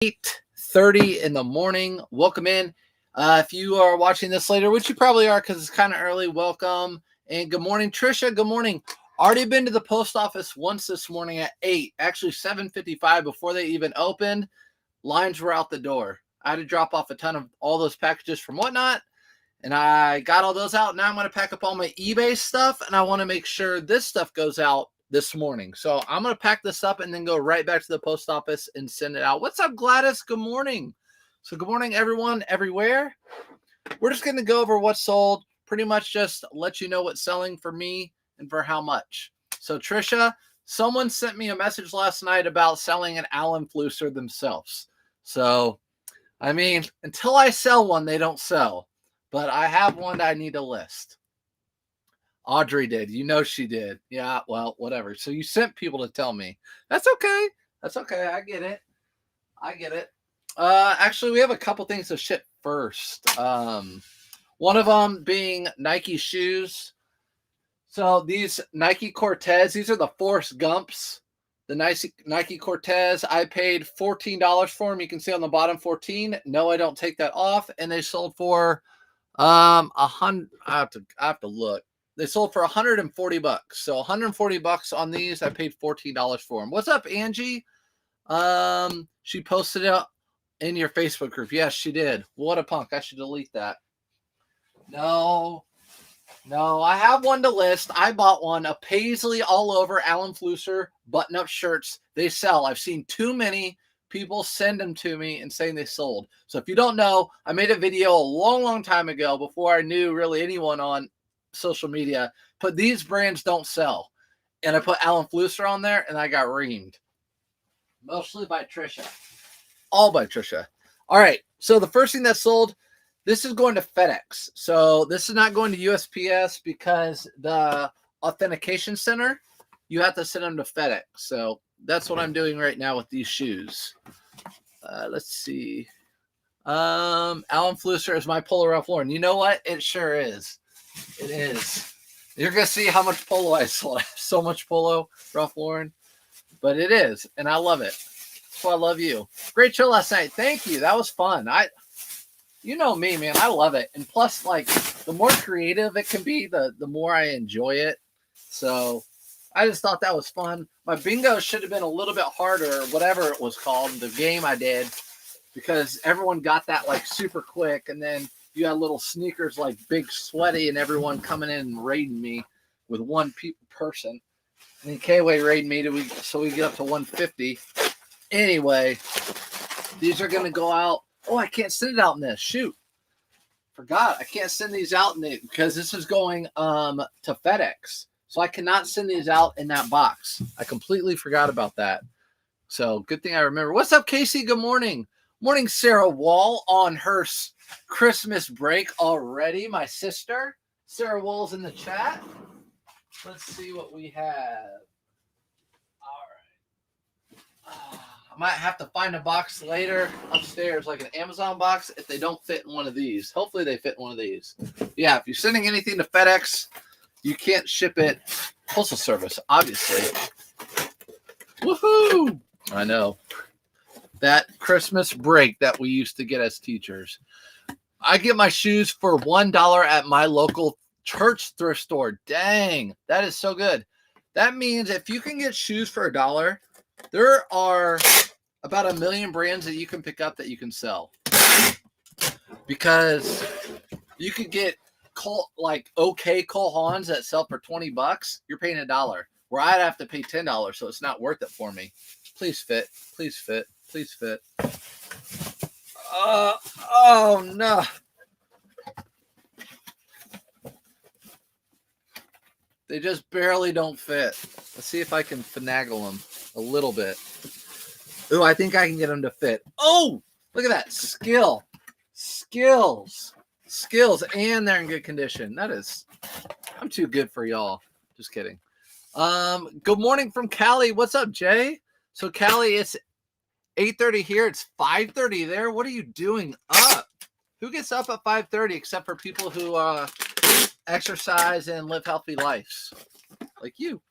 8:30 in the morning. Welcome in. If you are watching this later, which you probably are because it's kind of early, welcome. And good morning, Trisha. Good morning. Already been to the post office once this morning at 8, actually 7:55 before they even opened. Lines were out the door. I had to drop off a ton of all those packages from Whatnot, and I got all those out. Now I'm going to pack up all my eBay stuff, and I want to make sure this stuff goes out this morning. So I'm going to pack this up and then go right back to the post office and send it out. What's up, Gladys? Good morning. So good morning, everyone, everywhere. We're just going to go over what's sold, pretty much just let you know what's selling for me and for how much. So Trisha, someone sent me a message last night about selling an Allen Flusser themselves. So, I mean, until I sell one, they don't sell. But I have one that I need to list. Audrey did. You know she did. Yeah, well, whatever. So you sent people to tell me. That's okay. That's okay. I get it. I get it. Actually, we have a couple things to ship first. One of them being Nike shoes. So these Nike Cortez, these are the Forrest Gumps. The Nike Cortez, I paid $14 for them. You can see on the bottom 14. No, I don't take that off. And they sold for $100. I have to look. They sold for $140. So $140 on these. I paid $14 for them. What's up, Angie? She posted it in your Facebook group. Yes, she did. What a punk. I should delete that. No, I have one to list. I bought one, a Paisley all over Allen Flusser button-up shirts. They sell. I've seen too many people send them to me and saying they sold. So if you don't know, I made a video a long time ago before I knew really anyone on social media, but these brands don't sell. And I put Allen Flusser on there and I got reamed. Mostly by Trisha. All by Trisha. All right. So the first thing that sold, this is going to FedEx. So this is not going to USPS because the authentication center, you have to send them to FedEx. So that's what I'm doing right now with these shoes. Let's see. Allen Flusser is my Polo Ralph Lauren. You know what? It sure is. It is. You're going to see how much Polo I sold. So much Polo Ralph Lauren. But it is. And I love it. That's why I love you. Great show last night. Thank you. That was fun. You know me, man. I love it. And plus, like, the more creative it can be, the more I enjoy it. So I just thought that was fun. My bingo should have been a little bit harder, whatever it was called, the game I did, because everyone got that, like, super quick. And then you had little sneakers, like, big sweaty, and everyone coming in and raiding me with one person. And then K-Way raiding me so we get up to 150. Anyway, these are going to go out. Oh, I can't send it out in this. Shoot. Forgot. I can't send these out in it because this is going to FedEx. So I cannot send these out in that box. I completely forgot about that. So good thing I remember. What's up, Casey? Good morning. Morning, Sarah Wall on her Christmas break already. My sister. Sarah Wall's in the chat. Let's see what we have. All right. I might have to find a box later upstairs, like an Amazon box, if they don't fit in one of these. Hopefully they fit in one of these. Yeah, if you're sending anything to FedEx, you can't ship it postal service, obviously. Woohoo! I know. That Christmas break that we used to get as teachers. I get my shoes for $1 at my local church thrift store. Dang, that is so good. That means if you can get shoes for $1, there are about 1 million brands that you can pick up that you can sell. Because you could get OK Cole Haans that sell for $20. You're paying $1, where I'd have to pay $10, so it's not worth it for me. Please fit. Please fit. Please fit. Oh no. They just barely don't fit. Let's see if I can finagle them a little bit. Ooh, I think I can get them to fit. Oh, look at that. Skills. And they're in good condition. I'm too good for y'all. Just kidding. Good morning from Cali. What's up, Jay? So Cali, it's 8:30 here. It's 5:30 there. What are you doing up? Who gets up at 5:30 except for people who exercise and live healthy lives like you?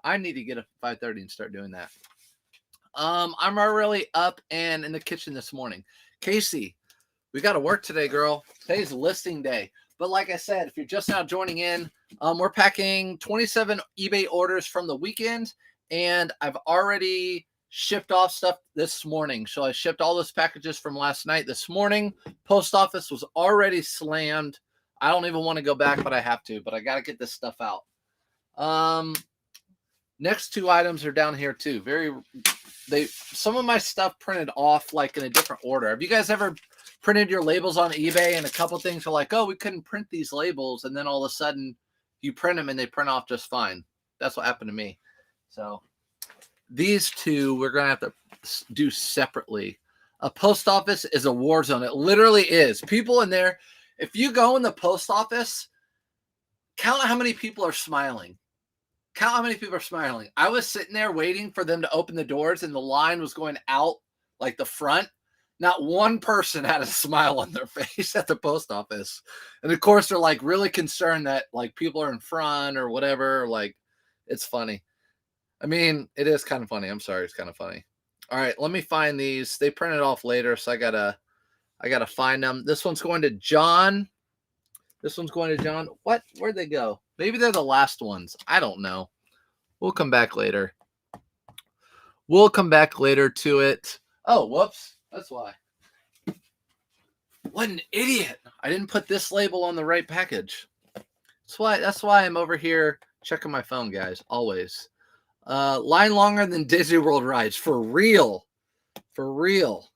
I need to get up at 5:30 and start doing that. I'm already up and in the kitchen this morning. Casey, we got to work today, girl. Today's listing day. But like I said, if you're just now joining in, we're packing 27 eBay orders from the weekend, and I've already shipped off stuff this morning. So I shipped all those packages from last night this morning. Post office was already slammed. I don't even want to go back, but I have to. But I got to get this stuff out. Next two items are down here too. Some of my stuff printed off like in a different order. Have you guys ever printed your labels on eBay and a couple things are like, oh, we couldn't print these labels, and then all of a sudden you print them and they print off just fine? That's what happened to me. So these two we're gonna have to do separately. A post office is a war zone. It literally is. People in there, if you go in the post office, count how many people are smiling. Count how many people are smiling. I was sitting there waiting for them to open the doors, and the line was going out like the front. Not one person had a smile on their face at the post office. And of course, they're like really concerned that like people are in front or whatever. Like, it's funny. I mean, it is kind of funny. I'm sorry. It's kind of funny. All right, let me find these. They printed off later, so I gotta find them. This one's going to John. This one's going to John. What? Where'd they go? Maybe they're the last ones. I don't know. We'll come back later. We'll come back later to it. Oh, whoops. That's why. What an idiot. I didn't put this label on the right package. That's why I'm over here checking my phone, guys. Always. Line longer than Disney World rides. For real. For real.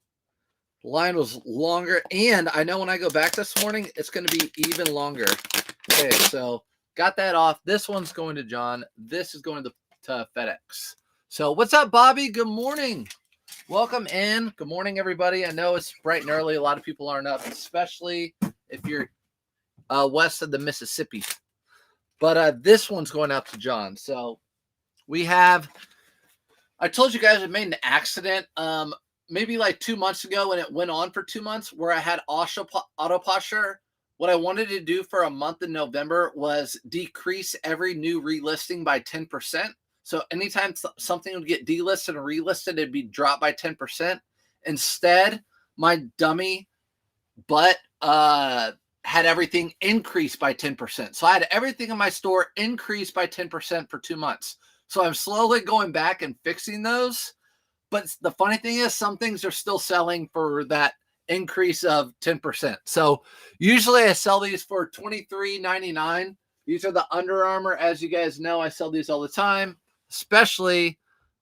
The line was longer. And I know when I go back this morning, it's going to be even longer. Okay, so got that off. This one's going to John. This is going to FedEx. So what's up, Bobby? Good morning. Welcome in. Good morning, everybody. I know it's bright and early. A lot of people aren't up, especially if you're west of the Mississippi. But this one's going out to John. So I told you guys I made an accident maybe like 2 months ago, and it went on for 2 months where I had auto posture. What I wanted to do for a month in November was decrease every new relisting by 10%. So anytime something would get delisted and relisted, it'd be dropped by 10%. Instead, my dummy butt had everything increased by 10%. So I had everything in my store increased by 10% for 2 months. So I'm slowly going back and fixing those. But the funny thing is, some things are still selling for that increase of 10%. So usually I sell these for $23.99. These are the Under Armour. As you guys know, I sell these all the time, especially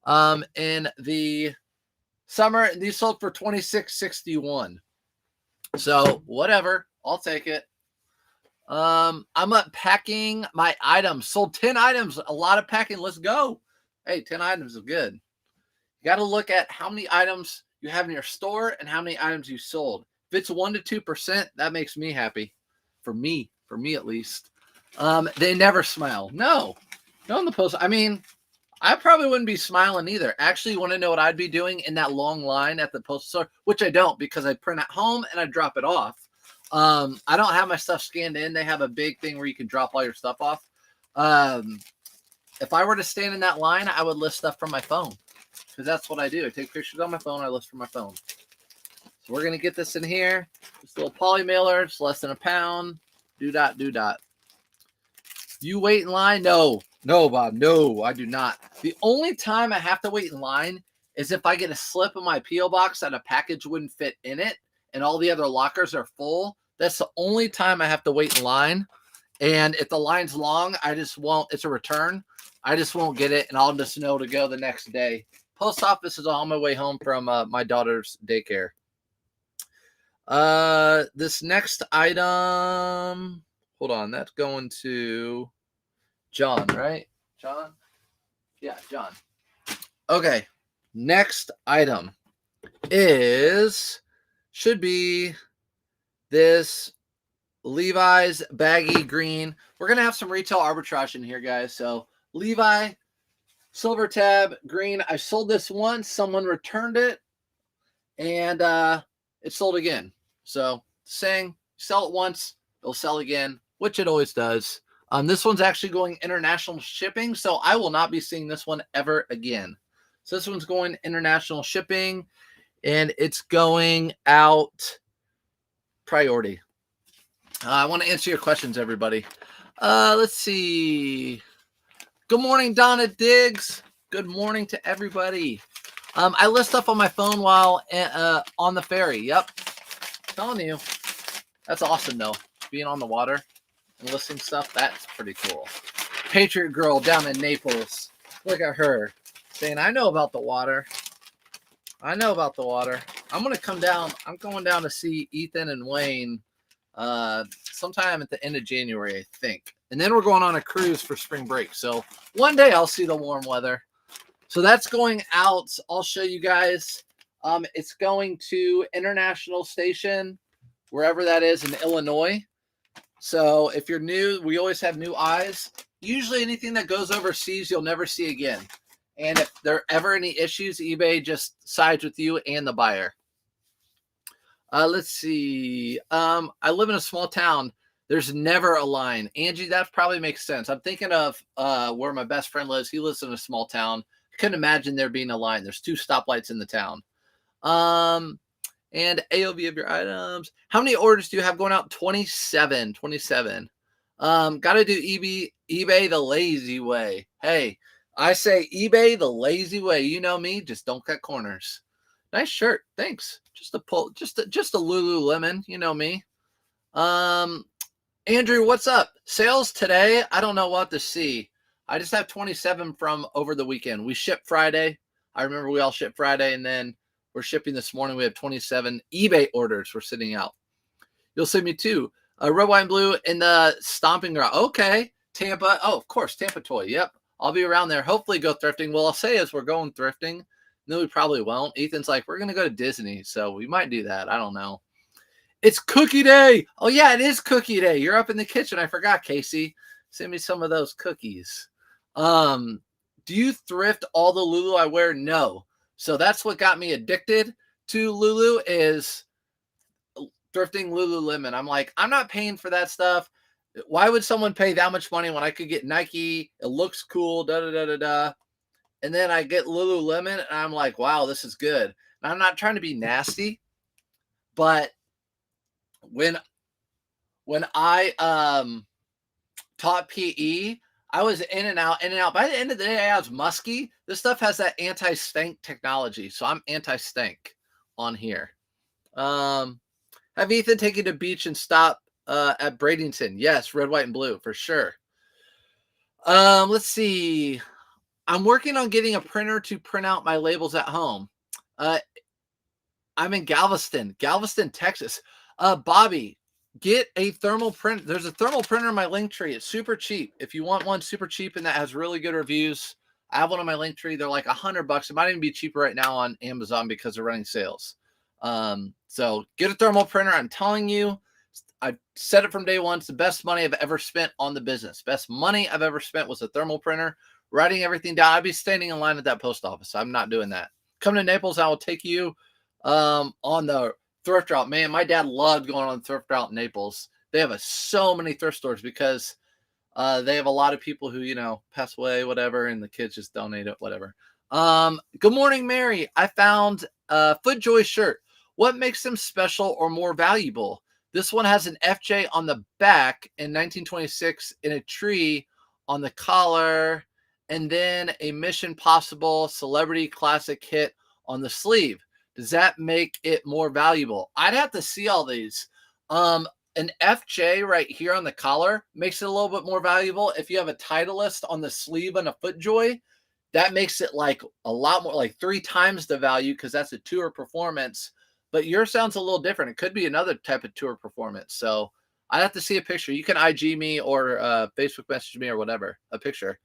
in the summer. These sold for $26.61. So whatever, I'll take it. I'm unpacking my items. Sold 10 items. A lot of packing. Let's go. Hey, 10 items is good. You got to look at how many items you have in your store and how many items you sold. If it's 1 to 2%, that makes me happy. For me at least. They never smile. No in the post. I mean, I probably wouldn't be smiling either. Actually, you want to know what I'd be doing in that long line at the postal store, which I don't because I print at home and I drop it off. I don't have my stuff scanned in. They have a big thing where you can drop all your stuff off. If I were to stand in that line, I would list stuff from my phone because that's what I do. I take pictures on my phone. I list from my phone. So we're going to get this in here. This little poly mailer. It's less than a pound. Do dot. You wait in line? No, Bob. No, I do not. The only time I have to wait in line is if I get a slip in my P.O. box that a package wouldn't fit in it and all the other lockers are full. That's the only time I have to wait in line. And if the line's long, I just won't. It's a return. I just won't get it, and I'll just know to go the next day. Post office is on my way home from my daughter's daycare. This next item, hold on, that's going to John, right? John? Yeah, John. Okay, next item should be this Levi's baggy green. We're going to have some retail arbitrage in here, guys. So Levi, silver tab, green. I sold this once. Someone returned it, and it sold again. So saying sell it once, it'll sell again, which it always does. This one's actually going international shipping, so I will not be seeing this one ever again. So this one's going international shipping, and it's going out priority. I want to answer your questions, everybody. Let's see. Good morning, Donna Diggs. Good morning to everybody. I list stuff on my phone while on the ferry. Yep. Telling you. That's awesome, though. Being on the water and listing stuff, that's pretty cool. Patriot Girl down in Naples. Look at her saying, I know about the water. I know about the water. I'm going to come down. I'm going down to see Ethan and Wayne sometime at the end of January, I think. And then we're going on a cruise for spring break. So one day I'll see the warm weather. So that's going out. I'll show you guys. It's going to International Station, wherever that is in Illinois. So if you're new, we always have new eyes. Usually anything that goes overseas, you'll never see again. And if there are ever any issues, eBay just sides with you and the buyer. Let's see. I live in a small town. There's never a line. Angie, that probably makes sense. I'm thinking of where my best friend lives. He lives in a small town. I couldn't imagine there being a line. There's 2 stoplights in the town. And AOV of your items. How many orders do you have going out? 27. 27. Got to do eBay the lazy way. Hey, I say eBay the lazy way. You know me. Just don't cut corners. Nice shirt. Thanks. Just a Lululemon. You know me. Andrew, what's up? Sales today? I don't know what to see. I just have 27 from over the weekend. We shipped Friday. I remember we all shipped Friday, and then we're shipping this morning. We have 27 eBay orders. We're sitting out. You'll see me too. Red, white, and blue in the stomping ground. Okay. Tampa. Oh, of course. Tampa toy. Yep. I'll be around there. Hopefully go thrifting. Well, I'll say is we're going thrifting. No, we probably won't. Ethan's like, we're going to go to Disney. So we might do that. I don't know. It's cookie day. Oh, yeah, it is cookie day. You're up in the kitchen. I forgot, Casey. Send me some of those cookies. Do you thrift all the Lulu I wear? No. So that's what got me addicted to Lulu is thrifting Lululemon. I'm like, I'm not paying for that stuff. Why would someone pay that much money when I could get Nike? It looks cool, da-da-da-da-da. And then I get Lululemon, and I'm like, wow, this is good. And I'm not trying to be nasty, but when I taught PE, I was in and out. By the end of the day, I was musky. This stuff has that anti-stank technology, so I'm anti-stank on here. Have Ethan take you to beach and stop at Bradenton? Yes, red, white, and blue for sure. Let's see. I'm working on getting a printer to print out my labels at home. I'm in Galveston, Texas. Bobby, get a thermal print. There's a thermal printer in my link tree. It's super cheap. If you want one super cheap and that has really good reviews, I have one on my link tree. They're like $100. It might even be cheaper right now on Amazon because they're running sales. So get a thermal printer. I'm telling you, I said it from day one. It's the best money I've ever spent on the business. Best money I've ever spent was a thermal printer. Writing everything down. I'd be standing in line at that post office. I'm not doing that. Come to Naples. I will take you on the thrift route. Man, my dad loved going on the thrift route in Naples. They have so many thrift stores because they have a lot of people who, pass away, whatever, and the kids just donate it, whatever. Good morning, Mary. I found a FootJoy shirt. What makes them special or more valuable? This one has an FJ on the back in 1926 in a tree on the collar, and then a Mission Possible Celebrity Classic hit on the sleeve. Does that make it more valuable? I'd have to see all these. An FJ right here on the collar makes it a little bit more valuable. If you have a Titleist on the sleeve and a FootJoy, that makes it like a lot more, like 3 times the value because that's a tour performance. But yours sounds a little different. It could be another type of tour performance. So I'd have to see a picture. You can IG me or Facebook message me or whatever, a picture.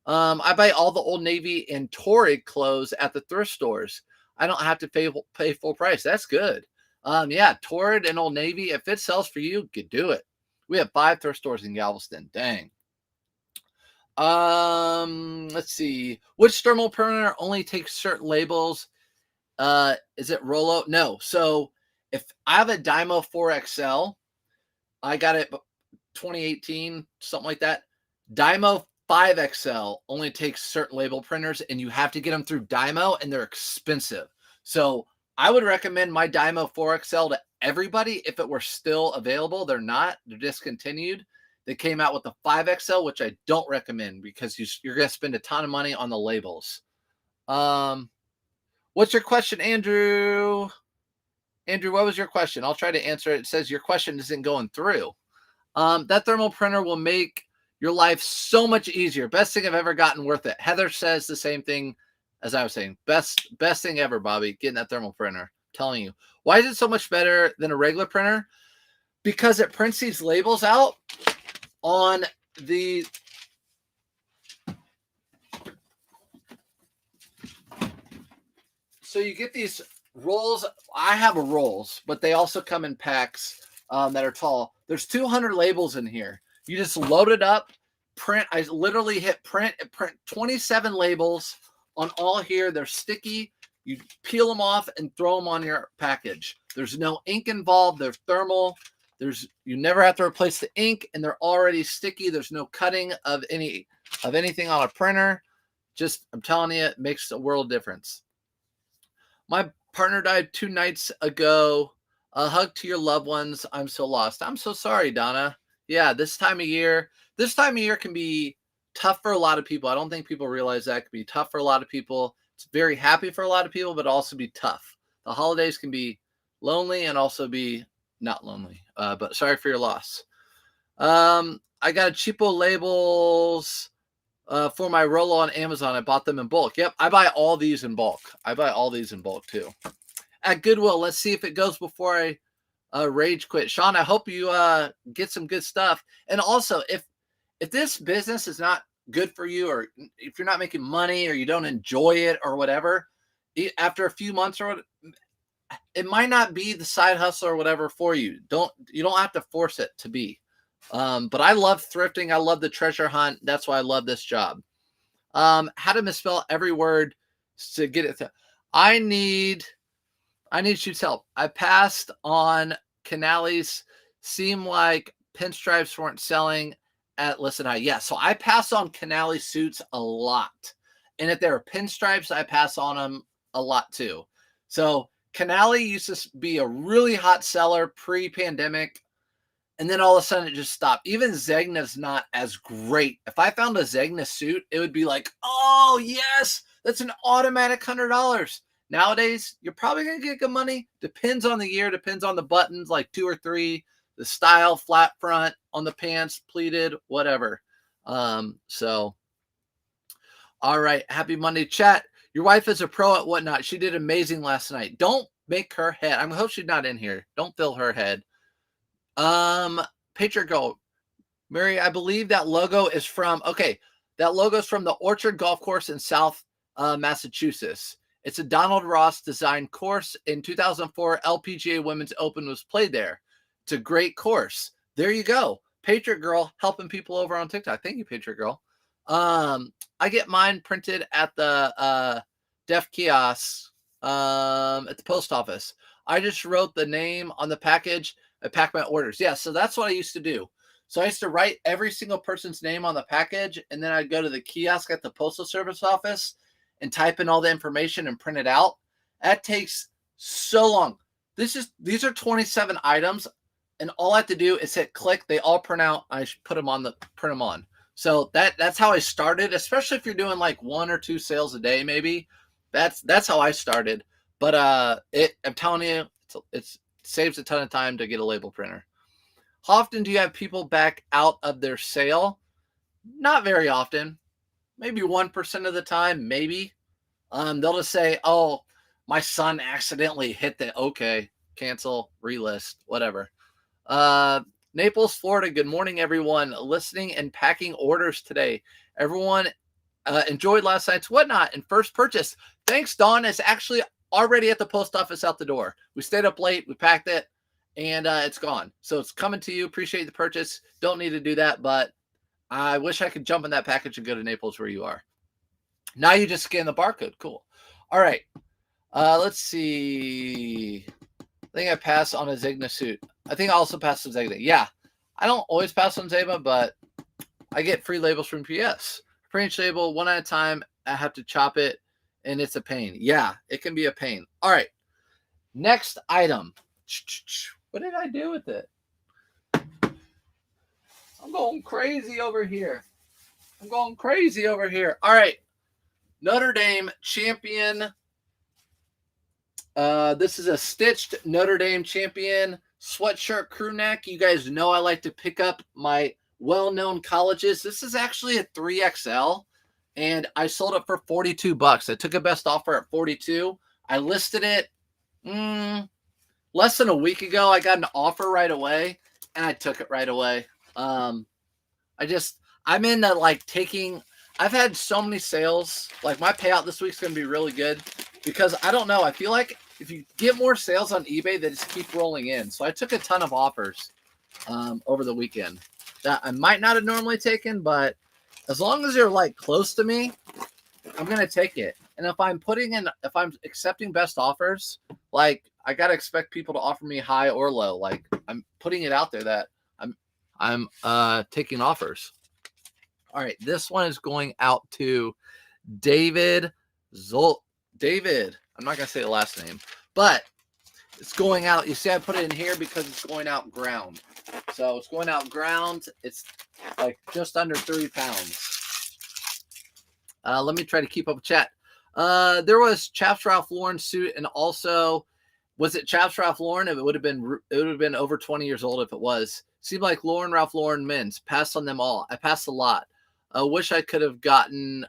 I buy all the Old Navy and Torrid clothes at the thrift stores. I don't have to pay full price. That's good. Yeah, Torrid and Old Navy, if it sells for you, you do it. We have 5 thrift stores in Galveston. Dang. Let's see. Which thermal printer only takes certain labels? Is it Rollo? No. So if I have a Dymo 4XL, I got it 2018, something like that. Dymo 5XL only takes certain label printers, and you have to get them through Dymo, and they're expensive. So I would recommend my Dymo 4XL to everybody if it were still available. They're not. They're discontinued. They came out with the 5XL, which I don't recommend because you're going to spend a ton of money on the labels. What's your question, Andrew? Andrew, what was your question? I'll try to answer it. It says your question isn't going through. That thermal printer will make your life so much easier. Best thing I've ever gotten, worth it. Heather says the same thing as I was saying. Best thing ever, Bobby, getting that thermal printer. I'm telling you. Why is it so much better than a regular printer? Because it prints these labels out on the so you get these rolls. I have a rolls, but they also come in packs that are tall. There's 200 labels in here. You just load it up, print. I literally hit print. It print 27 labels on all here. They're sticky. You peel them off and throw them on your package. There's no ink involved. They're thermal. You never have to replace the ink, and they're already sticky. There's no cutting of anything on a printer. Just, I'm telling you, it makes a world of difference. My partner died 2 nights ago. A hug to your loved ones. I'm so lost. I'm so sorry, Donna. Yeah, this time of year can be tough for a lot of people. I don't think people realize that. It can be tough for a lot of people. It's very happy for a lot of people, but also be tough. The holidays can be lonely and also be not lonely. But sorry for your loss. I got cheapo labels for my Rollo on Amazon. I bought them in bulk. Yep, I buy all these in bulk. I buy all these in bulk too. At Goodwill, let's see if it goes before I rage quit. Sean, I hope you get some good stuff. And also, if this business is not good for you, or if you're not making money, or you don't enjoy it, or whatever, after a few months, or it might not be the side hustle or whatever for you. You don't have to force it to be. But I love thrifting. I love the treasure hunt. That's why I love this job. How to misspell every word to get it. I need Shoot's help. I passed on Canales. Seemed like pinstripes weren't selling at Listen High. Yeah, so I pass on Canales suits a lot. And if there are pinstripes, I pass on them a lot too. So Canale used to be a really hot seller pre-pandemic. And then all of a sudden it just stopped. Even Zegna's not as great. If I found a Zegna suit, it would be like, oh, yes, that's an automatic $100. Nowadays, you're probably going to get good money. Depends on the year, depends on the buttons, like 2 or 3, the style, flat front, on the pants, pleated, whatever. So, all right. Happy Monday, chat. Your wife is a pro at whatnot. She did amazing last night. Don't make her head. I hope she's not in here. Don't fill her head. Patriot Girl. Mary, I believe that logo is from, that logo is from the Orchard Golf Course in South Massachusetts. It's a Donald Ross designed course. In 2004, LPGA Women's Open was played there. It's a great course. There you go. Patriot Girl helping people over on TikTok. Thank you, Patriot Girl. I get mine printed at the Deaf Kiosk at the post office. I just wrote the name on the package. I pack my orders. Yeah, so that's what I used to do. So I used to write every single person's name on the package, and then I'd go to the kiosk at the Postal Service office and type in all the information and print it out. That takes so long. These are 27 items, and all I have to do is hit click. They all print out. I put them on print them on. So that's how I started, especially if you're doing like 1 or 2 sales a day, maybe. That's how I started. But I'm telling you, it saves a ton of time to get a label printer. How often do you have people back out of their sale? Not very often. Maybe 1% of the time, maybe. They'll just say, oh, my son accidentally hit the cancel, relist, whatever. Naples, Florida. Good morning, everyone. Listening and packing orders today. Everyone enjoyed last night's whatnot and first purchase. Thanks, Dawn. It's actually already at the post office out the door. We stayed up late. We packed it, and it's gone. So it's coming to you. Appreciate the purchase. Don't need to do that, but I wish I could jump in that package and go to Naples where you are. Now you just scan the barcode. Cool. All right. Let's see. I think I passed on a Zegna suit. I think I also passed on Zegna. Yeah. I don't always pass on Zegna, but I get free labels from PS. Per inch label, one at a time. I have to chop it, and it's a pain. Yeah, it can be a pain. All right. Next item. What did I do with it? I'm going crazy over here. All right. Notre Dame champion. This is a stitched Notre Dame champion sweatshirt crew neck. You guys know I like to pick up my well-known colleges. This is actually a 3XL, and I sold it for $42. I took a best offer at $42. I listed it less than a week ago. I got an offer right away, and I took it right away. I'm in the like taking. I've had so many sales. Like my payout this week's going to be really good because I don't know. I feel like if you get more sales on eBay, they just keep rolling in. So I took a ton of offers over the weekend that I might not have normally taken, but as long as they're like close to me, I'm going to take it. And if I'm accepting best offers, like I got to expect people to offer me high or low. Like I'm putting it out there that I'm taking offers. All right, this one is going out to David David, I'm not going to say the last name, but it's going out. You see, I put it in here because it's going out ground. So it's going out ground. It's like just under 3 pounds. Let me try to keep up with chat. There was Chaps Ralph Lauren suit, and also, was it Chaps Ralph Lauren? It would have been over 20 years old if it was. Seemed like Ralph Lauren men's. Passed on them all. I passed a lot. I wish I could have gotten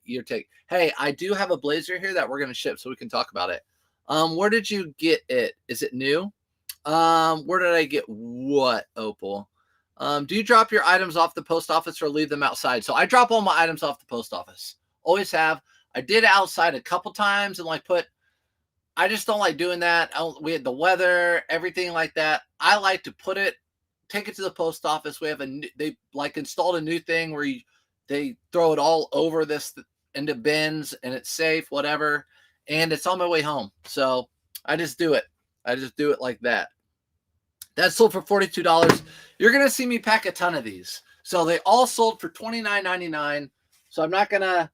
your take. Hey, I do have a blazer here that we're going to ship, so we can talk about it. Where did you get it? Is it new? Where did I get what, Opal? Do you drop your items off the post office or leave them outside? So I drop all my items off the post office. Always have. I did outside a couple times and I just don't like doing that. We had the weather, everything like that. I like to take it to the post office. They installed a new thing where they throw it all over this into bins and it's safe, whatever. And it's on my way home. So I just do it. Like that. That sold for $42. You're going to see me pack a ton of these. So they all sold for $29.99. So I'm not going to,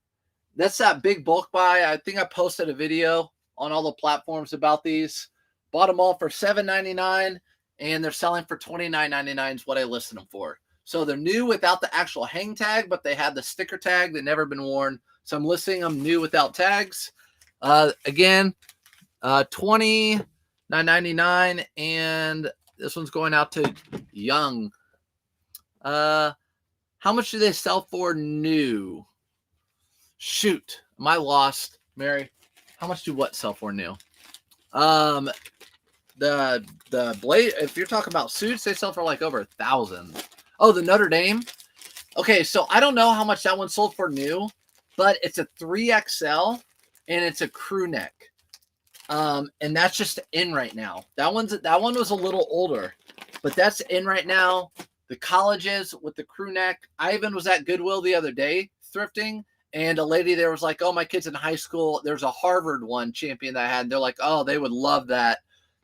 that's that big bulk buy. I think I posted a video on all the platforms about these. Bought them all for $7.99. And they're selling for $29.99 is what I listed them for. So they're new without the actual hang tag, but they have the sticker tag. They've never been worn. So I'm listing them new without tags. Again, $29.99, and this one's going out to Young. How much do they sell for new? Shoot, am I lost, Mary? How much do what sell for new? The blade, if you're talking about suits, they sell for like over 1,000. Oh, the Notre Dame. Okay, so I don't know how much that one sold for new, but it's a 3XL and it's a crew neck. And that's just in right now. That one was a little older, but that's in right now. The colleges with the crew neck. I even was at Goodwill the other day thrifting, and a lady there was like, "Oh, my kid's in high school. There's a Harvard one champion that I had." And they're like, "Oh, they would love that."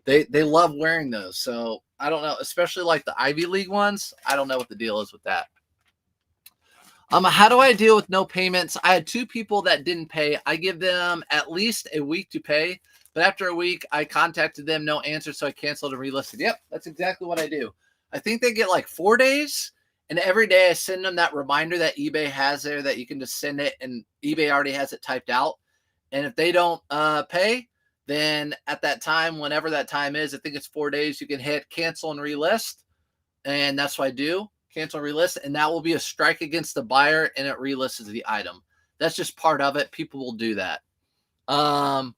They love wearing those. So I don't know, especially like the Ivy League ones. I don't know what the deal is with that. How do I deal with no payments? I had 2 people that didn't pay. I give them at least a week to pay, but after a week, I contacted them, no answer, so I canceled and relisted. Yep, that's exactly what I do. I think they get like 4 days, and every day I send them that reminder that eBay has there that you can just send it, and eBay already has it typed out. And if they don't pay, then at that time, whenever that time is, I think it's 4 days, you can hit cancel and relist. And that's what I do, cancel and relist. And that will be a strike against the buyer, and it relists the item. That's just part of it. People will do that. How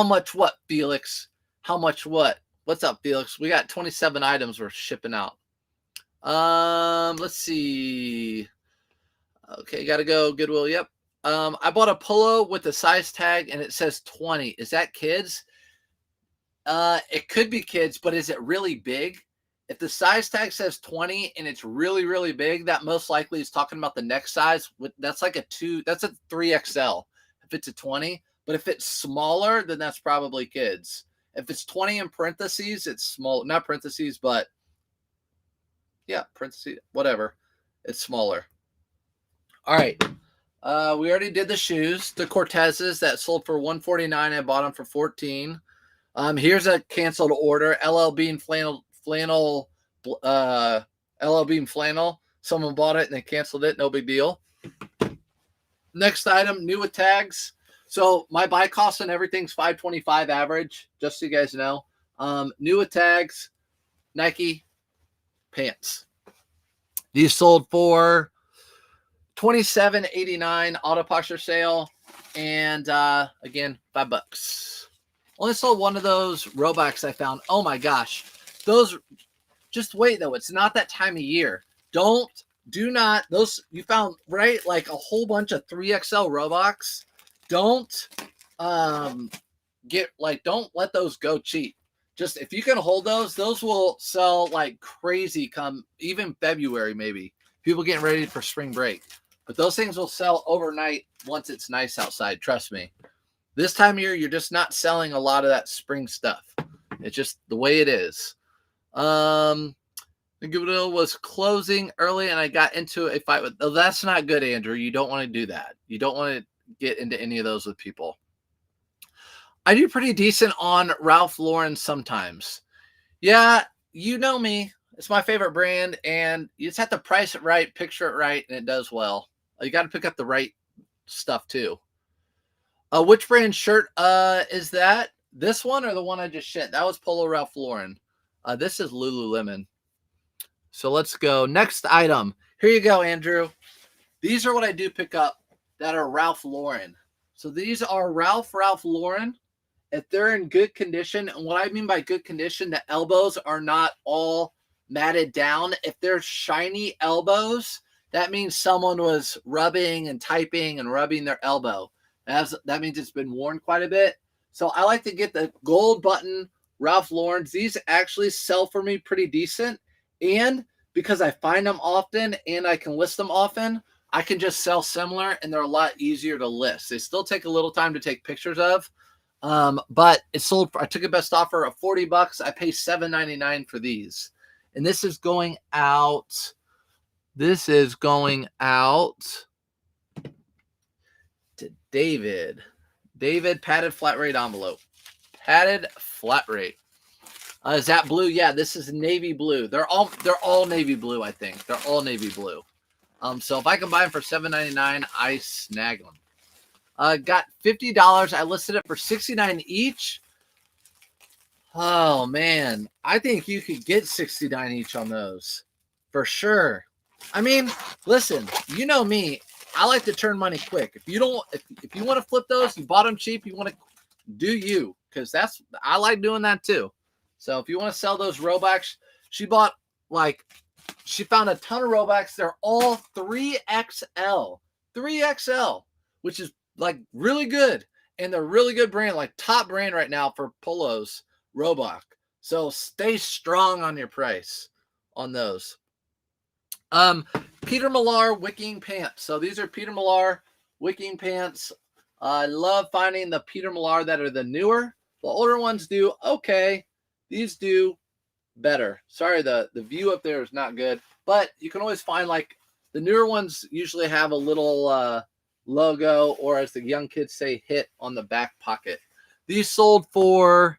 much what, Felix? How much what? What's up, Felix? We got 27 items we're shipping out. Let's see. Okay, got to go. Goodwill, yep. I bought a polo with a size tag and it says 20. Is that kids? It could be kids, but is it really big? If the size tag says 20 and it's really, really big, that most likely is talking about the neck size. That's like that's a 3XL if it's a 20. But if it's smaller, then that's probably kids. If it's 20 in parentheses, it's small, not parentheses, but yeah, parentheses, whatever. It's smaller. All right. We already did the shoes, the Cortezes that sold for $149. I bought them for $14. Here's a canceled order. LL Bean flannel. LL Bean flannel. Someone bought it and they canceled it. No big deal. Next item, new with tags. So my buy cost on everything's $525 average, just so you guys know. New with tags, Nike pants. These sold for $27.89 auto posture sale, and again, $5. Only sold one of those Robux I found. Oh my gosh, those. Just wait though. It's not that time of year. Do not those you found right like a whole bunch of 3XL Robux. Don't don't let those go cheap. Just if you can hold those will sell like crazy come even February maybe. People getting ready for spring break. But those things will sell overnight once it's nice outside, trust me. This time of year you're just not selling a lot of that spring stuff. It's just the way it is. The Goodwill was closing early and I got into a fight with. Oh, that's not good, Andrew. You don't want to do that. You don't want to get into any of those with people. I do pretty decent on Ralph Lauren sometimes. Yeah, you know me. It's my favorite brand, and you just have to price it right, picture it right, and it does well. You got to pick up the right stuff too. Which brand shirt is that? This one or the one I just sent? That was Polo Ralph Lauren. This is Lululemon. So let's go. Next item. Here you go, Andrew. These are what I do pick up that are Ralph Lauren. So these are Ralph Lauren. If they're in good condition, and what I mean by good condition, the elbows are not all matted down. If they're shiny elbows, that means someone was rubbing and typing and rubbing their elbow. That means it's been worn quite a bit. So I like to get the gold button Ralph Lauren's. These actually sell for me pretty decent. And because I find them often and I can list them often, I can just sell similar and they're a lot easier to list. They still take a little time to take pictures of. But it sold for, I took a best offer of $40. I pay $7.99 for these. And this is going out. This is going out to David. David, padded flat rate envelope. Padded flat rate. Is that blue? Yeah, this is navy blue. They're all navy blue, I think. They're all navy blue. So if I can buy them for $7.99, I snag them. Got $50. I listed it for $69 each. Oh man, I think you could get $69 each on those for sure. I mean, listen, you know me. I like to turn money quick. If you want to flip those, you bought them cheap. You want to do you, because I like doing that too. So if you want to sell those Robux, she found a ton of Robux. They're all 3XL, which is like really good. And they're really good brand, like top brand right now for polos, Robux. So stay strong on your price on those. Peter Millar wicking pants. So these are Peter Millar wicking pants. I love finding the Peter Millar that are the newer. The older ones do okay. These do better. Sorry, the view up there is not good, but you can always find like the newer ones usually have a little logo, or as the young kids say, hit on the back pocket. These sold for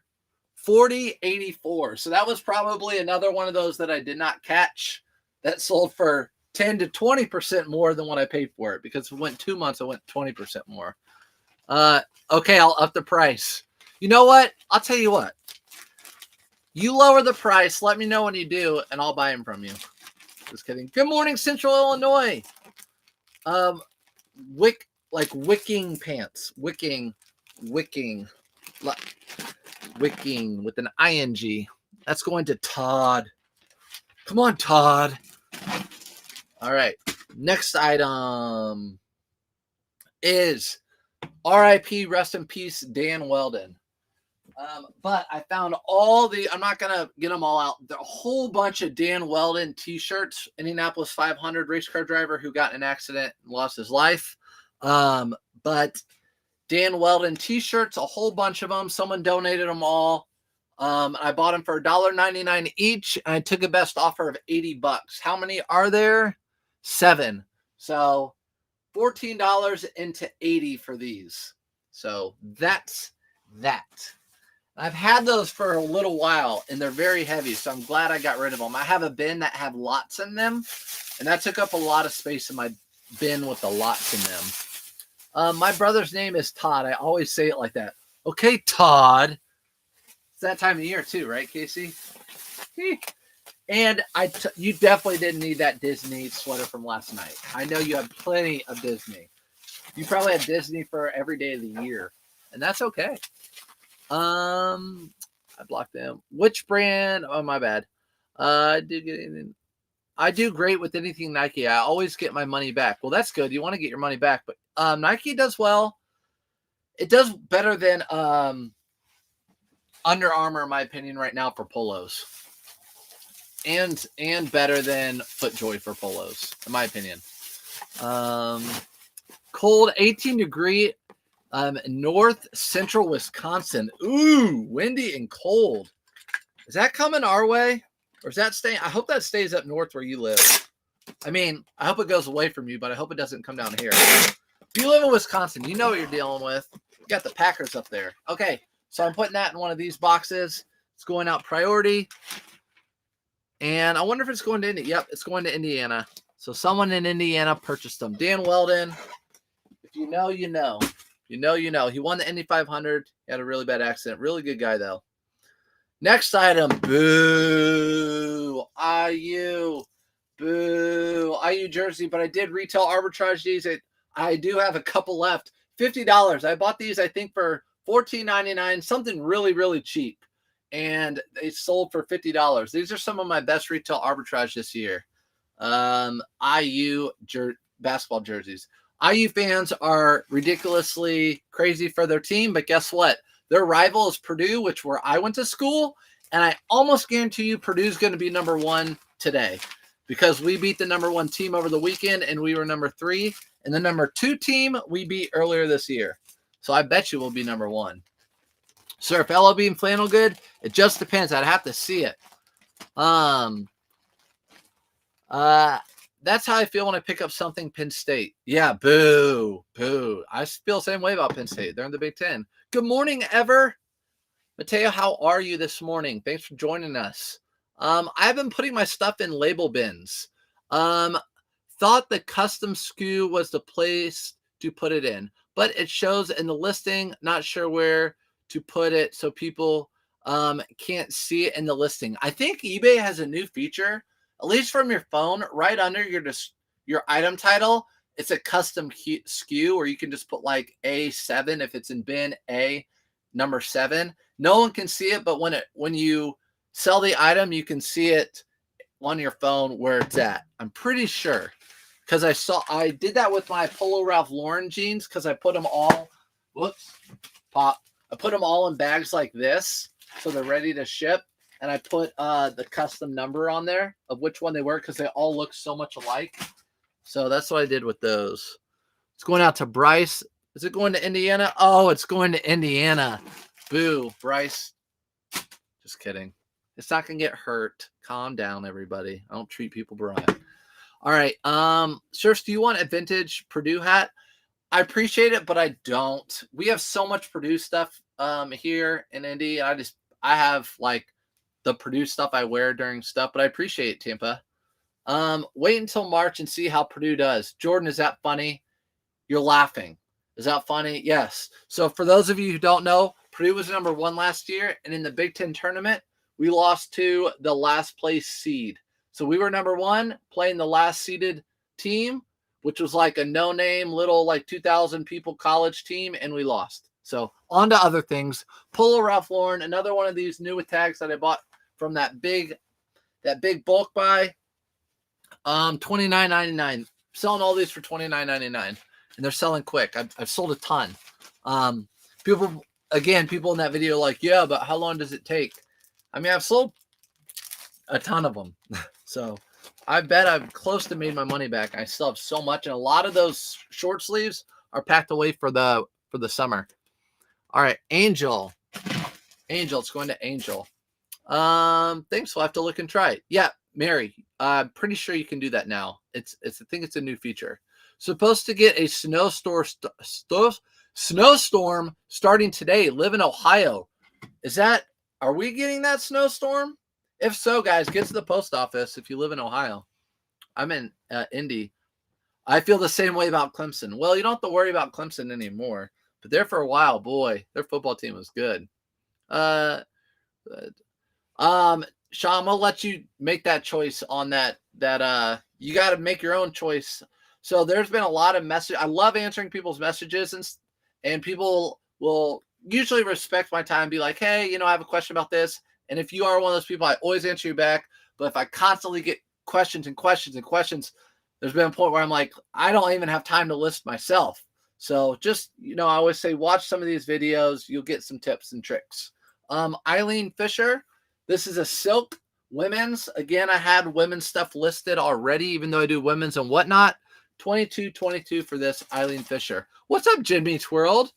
$40.84. So that was probably another one of those that I did not catch that sold for 10 to 20% more than what I paid for it, because it went 2 months, it went 20% more. Okay, I'll up the price. You know what? I'll tell you what. You lower the price. Let me know when you do, and I'll buy them from you. Just kidding. Good morning, Central Illinois. Wicking pants. Wicking with an ing. That's going to Todd. Come on, Todd. All right. Next item is RIP, rest in peace, Dan Weldon. But I found I'm not going to get them all out. There are a whole bunch of Dan Weldon t-shirts, Indianapolis 500 race car driver who got in an accident and lost his life. But Dan Weldon t-shirts, a whole bunch of them. Someone donated them all. I bought them for $1.99 each, and I took a best offer of $80. How many are there? 7. So $14 into 80 for these. So that's that. I've had those for a little while, and they're very heavy, so I'm glad I got rid of them. I have a bin that have lots in them, and that took up a lot of space in my bin with the lots in them. My brother's name is Todd. I always say it like that. Okay, Todd. It's that time of year too, right, Casey? And you definitely didn't need that Disney sweater from last night. I know you have plenty of Disney. You probably have Disney for every day of the year, and that's okay. I blocked them. Which brand? Oh, my bad. I do great with anything Nike. I always get my money back. Well, that's good. You want to get your money back, but Nike does well. It does better than Under Armour, in my opinion, right now for polos, and better than FootJoy for polos, in my opinion. Cold, 18-degree. North central Wisconsin. Ooh, windy and cold. Is that coming our way? Or is that staying? I hope that stays up north where you live. I mean, I hope it goes away from you, but I hope it doesn't come down here. If you live in Wisconsin, you know what you're dealing with. You got the Packers up there. Okay, so I'm putting that in one of these boxes. It's going out priority. And I wonder if it's going to Indiana. Yep, it's going to Indiana. So someone in Indiana purchased them. Dan Weldon. If you know, you know. You know. He won the Indy 500. He had a really bad accident. Really good guy, though. Next item. Boo. IU. Boo. IU jersey. But I did retail arbitrage these. I do have a couple left. $50. I bought these, I think, for $14.99. Something really, really cheap. And they sold for $50. These are some of my best retail arbitrage this year. IU basketball jerseys. IU fans are ridiculously crazy for their team, but guess what? Their rival is Purdue, which where I went to school, and I almost guarantee you Purdue's going to be number 1 today because we beat the number 1 team over the weekend, and we were number 3. And the number 2 team we beat earlier this year. So I bet you we'll be number 1. Surf LOB and flannel good? It just depends. I'd have to see it. That's how I feel when I pick up something Penn State. Yeah, boo. I feel the same way about Penn State. They're in the Big Ten. Good morning, Ever. Mateo, how are you this morning? Thanks for joining us. I've been putting my stuff in label bins. Thought the custom SKU was the place to put it in, but it shows in the listing. Not sure where to put it so people can't see it in the listing. I think eBay has a new feature, at least from your phone, right under your item title. It's a custom SKU where you can just put like A7 if it's in bin A number 7. No one can see it, but when you sell the item, you can see it on your phone where it's at. I'm pretty sure because I did that with my Polo Ralph Lauren jeans because I put them all. I put them all in bags like this so they're ready to ship. And I put the custom number on there of which one they were because they all look so much alike. So that's what I did with those. It's going out to Bryce. Is it going to Indiana? Oh, it's going to Indiana. Boo, Bryce. Just kidding. It's not going to get hurt. Calm down, everybody. I don't treat people right. All right. Sirs, do you want a vintage Purdue hat? I appreciate it, but I don't. We have so much Purdue stuff here in Indy. I have like the Purdue stuff I wear during stuff, but I appreciate it, Tampa. Wait until March and see how Purdue does. Jordan, is that funny? You're laughing. Is that funny? Yes. So for those of you who don't know, Purdue was number 1 last year, and in the Big Ten tournament, we lost to the last place seed. So we were number 1 playing the last seeded team, which was like a no-name little like 2,000 people college team, and we lost. So on to other things. Polo Ralph Lauren, another one of these new tags that I bought from that big bulk buy. $29.99. Selling all these for $29.99, and they're selling quick. I've sold a ton. People in that video are like, yeah, but how long does it take? I mean, I've sold a ton of them. So I bet I've close to made my money back. I still have so much, and a lot of those short sleeves are packed away for the summer. All right, Angel, it's going to Angel. Thanks. We'll have to look and try it. Yeah, Mary, I'm pretty sure you can do that now. I think it's a new feature. Supposed to get a snowstorm starting today. Live in Ohio. Are we getting that snowstorm? If so, guys, get to the post office if you live in Ohio. I'm in Indy. I feel the same way about Clemson. Well, you don't have to worry about Clemson anymore. But there for a while, boy, their football team was good. Sean, I'll let you make that choice on that you got to make your own choice. So there's been a lot of message. I love answering people's messages, and people will usually respect my time and be like, hey, I have a question about this. And if you are one of those people, I always answer you back. But if I constantly get questions and questions and questions, there's been a point where I'm like, I don't even have time to list myself. So just, I always say, watch some of these videos. You'll get some tips and tricks. Eileen Fisher, this is a silk women's. Again, I had women's stuff listed already, even though I do women's and whatnot. $22.22 for this Eileen Fisher. What's up, Jimmy's World?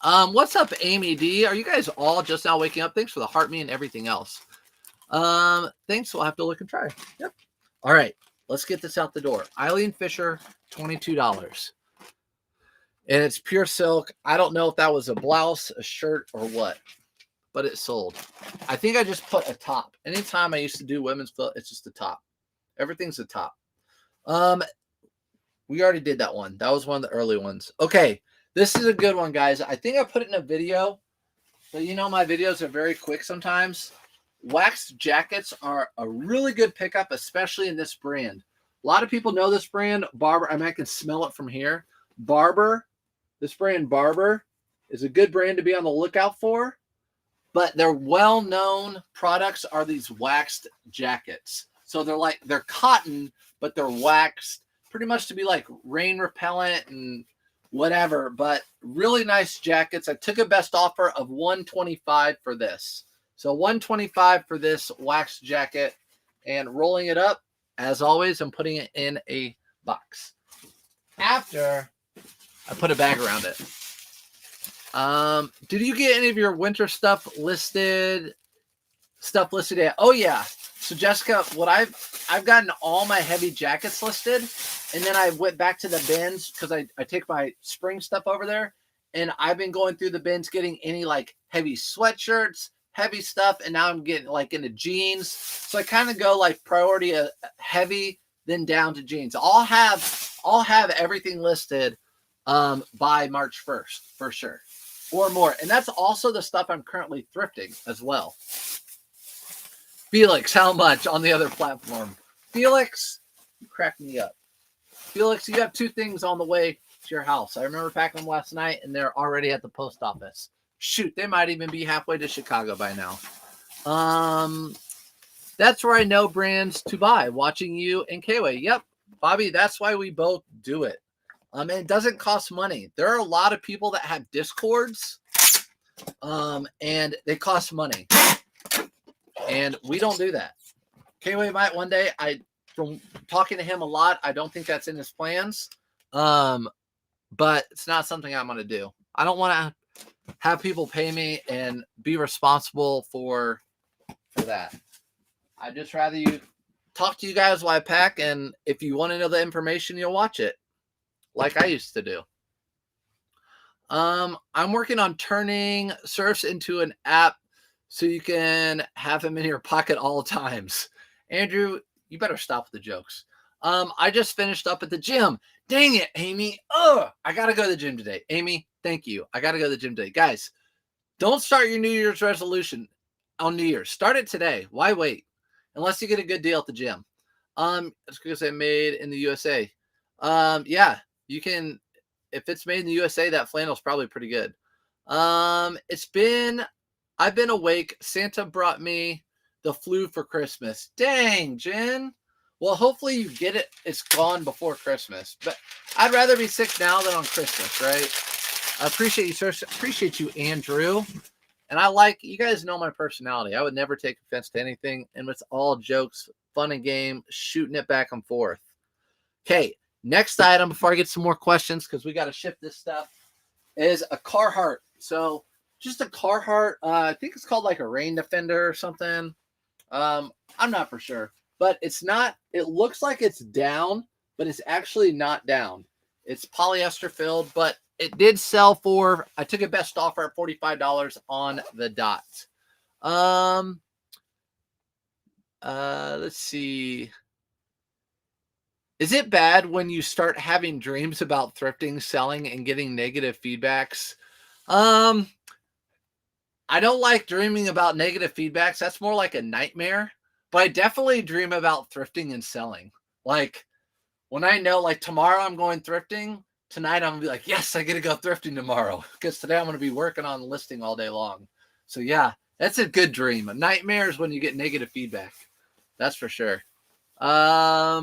What's up, Amy D? Are you guys all just now waking up? Thanks for the heart me and everything else. Thanks. We'll have to look and try. Yep. All right. Let's get this out the door. Eileen Fisher, $22. And it's pure silk. I don't know if that was a blouse, a shirt, or what, but it sold. I think I just put a top. Anytime I used to do women's clothes, it's just a top. Everything's a top. We already did that one. That was one of the early ones. Okay. This is a good one, guys. I think I put it in a video, but my videos are very quick sometimes. Waxed jackets are a really good pickup, especially in this brand. A lot of people know this brand, Barber. I can smell it from here. Barber, this brand Barber is a good brand to be on the lookout for, but their well-known products are these waxed jackets. So they're cotton, but they're waxed pretty much to be like rain repellent and whatever, but really nice jackets. I took a best offer of $125 for this. So $125 for this wax jacket, and rolling it up, as always, I'm putting it in a box. After I put a bag around it. Did you get any of your winter stuff listed? Oh yeah. So Jessica, what I've gotten all my heavy jackets listed, and then I went back to the bins because I take my spring stuff over there, and I've been going through the bins getting any like heavy sweatshirts, heavy stuff, and now I'm getting like into jeans. So I kind of go like priority heavy, then down to jeans. I'll have everything listed by March 1st for sure, or more. And that's also the stuff I'm currently thrifting as well. Felix, how much on the other platform? Felix, you cracked me up. Felix, you have 2 things on the way to your house. I remember packing them last night, and they're already at the post office. Shoot, they might even be halfway to Chicago by now. That's where I know brands to buy. Watching you and K-Way. Yep, Bobby, that's why we both do it. And it doesn't cost money. There are a lot of people that have Discords, and they cost money. And we don't do that. K-Way might one day. From talking to him a lot, I don't think that's in his plans. But it's not something I'm going to do. I don't want to have people pay me and be responsible for that. I'd just rather you talk to you guys while I pack, and if you want to know the information, you'll watch it like I used to do. I'm working on turning surfs into an app so you can have him in your pocket all times. Andrew, you better stop with the jokes. I just finished up at the gym. Dang it, Amy. I got to go to the gym today. Amy, thank you. I got to go to the gym today. Guys, don't start your New Year's resolution on New Year's. Start it today. Why wait? Unless you get a good deal at the gym. It's because they made in the USA. Yeah, you can. If it's made in the USA, that flannel's probably pretty good. I've been awake. Santa brought me the flu for Christmas. Dang, Jen. Well, hopefully you get it. It's gone before Christmas. But I'd rather be sick now than on Christmas, right? I appreciate you, sir. Appreciate you, Andrew. And you guys know my personality. I would never take offense to anything. And it's all jokes, fun and game, shooting it back and forth. Okay, next item before I get some more questions, because we got to ship this stuff, is a Carhartt. So just a Carhartt. I think it's called like a rain defender or something. I'm not for sure. but it's not. It looks like it's down, but it's actually not down. It's polyester filled, but it did sell for, I took a best offer at $45 on the dot. Let's see. Is it bad when you start having dreams about thrifting, selling, and getting negative feedbacks? I don't like dreaming about negative feedbacks. That's more like a nightmare. But I definitely dream about thrifting and selling. Like when I know, like tomorrow I'm going thrifting, tonight I'm gonna be like, yes, I get to go thrifting tomorrow because today I'm gonna be working on listing all day long. So yeah, that's a good dream. A nightmare is when you get negative feedback. That's for sure. Why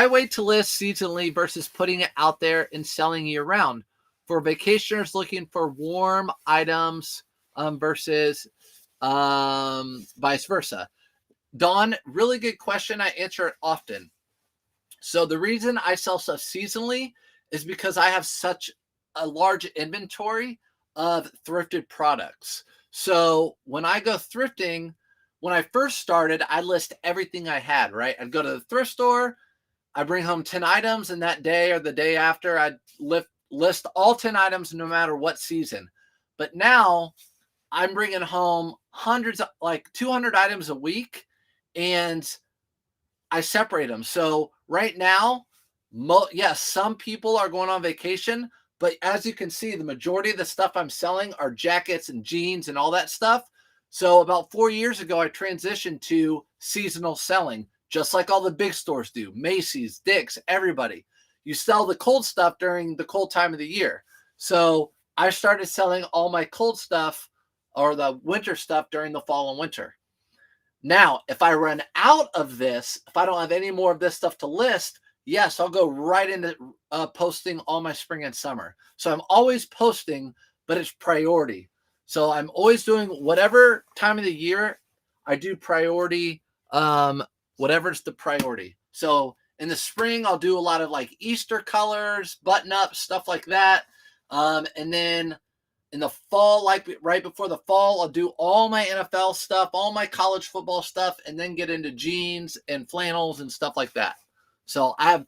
wait to list seasonally versus putting it out there and selling year round? For vacationers looking for warm items versus vice versa. Dawn, really good question. I answer it often. So the reason I sell stuff seasonally is because I have such a large inventory of thrifted products. So when I go thrifting, when I first started, I list everything I had, right? I'd go to the thrift store, I bring home 10 items, and that day or the day after, I'd list all 10 items no matter what season. But now I'm bringing home hundreds, like 200 items a week, and I separate them. So right now, yes, some people are going on vacation, but as you can see, the majority of the stuff I'm selling are jackets and jeans and all that stuff. So about 4 years ago, I transitioned to seasonal selling, just like all the big stores do. Macy's, Dick's, everybody. You sell the cold stuff during the cold time of the year. So I started selling all my cold stuff or the winter stuff during the fall and winter. Now, if I run out of this, if I don't have any more of this stuff to list, yes, I'll go right into posting all my spring and summer. So I'm always posting, but it's priority. So I'm always doing whatever time of the year I do priority, whatever's the priority. So in the spring, I'll do a lot of like Easter colors, button up, stuff like that. And then in the fall, like right before the fall, I'll do all my NFL stuff, all my college football stuff, and then get into jeans and flannels and stuff like that. So I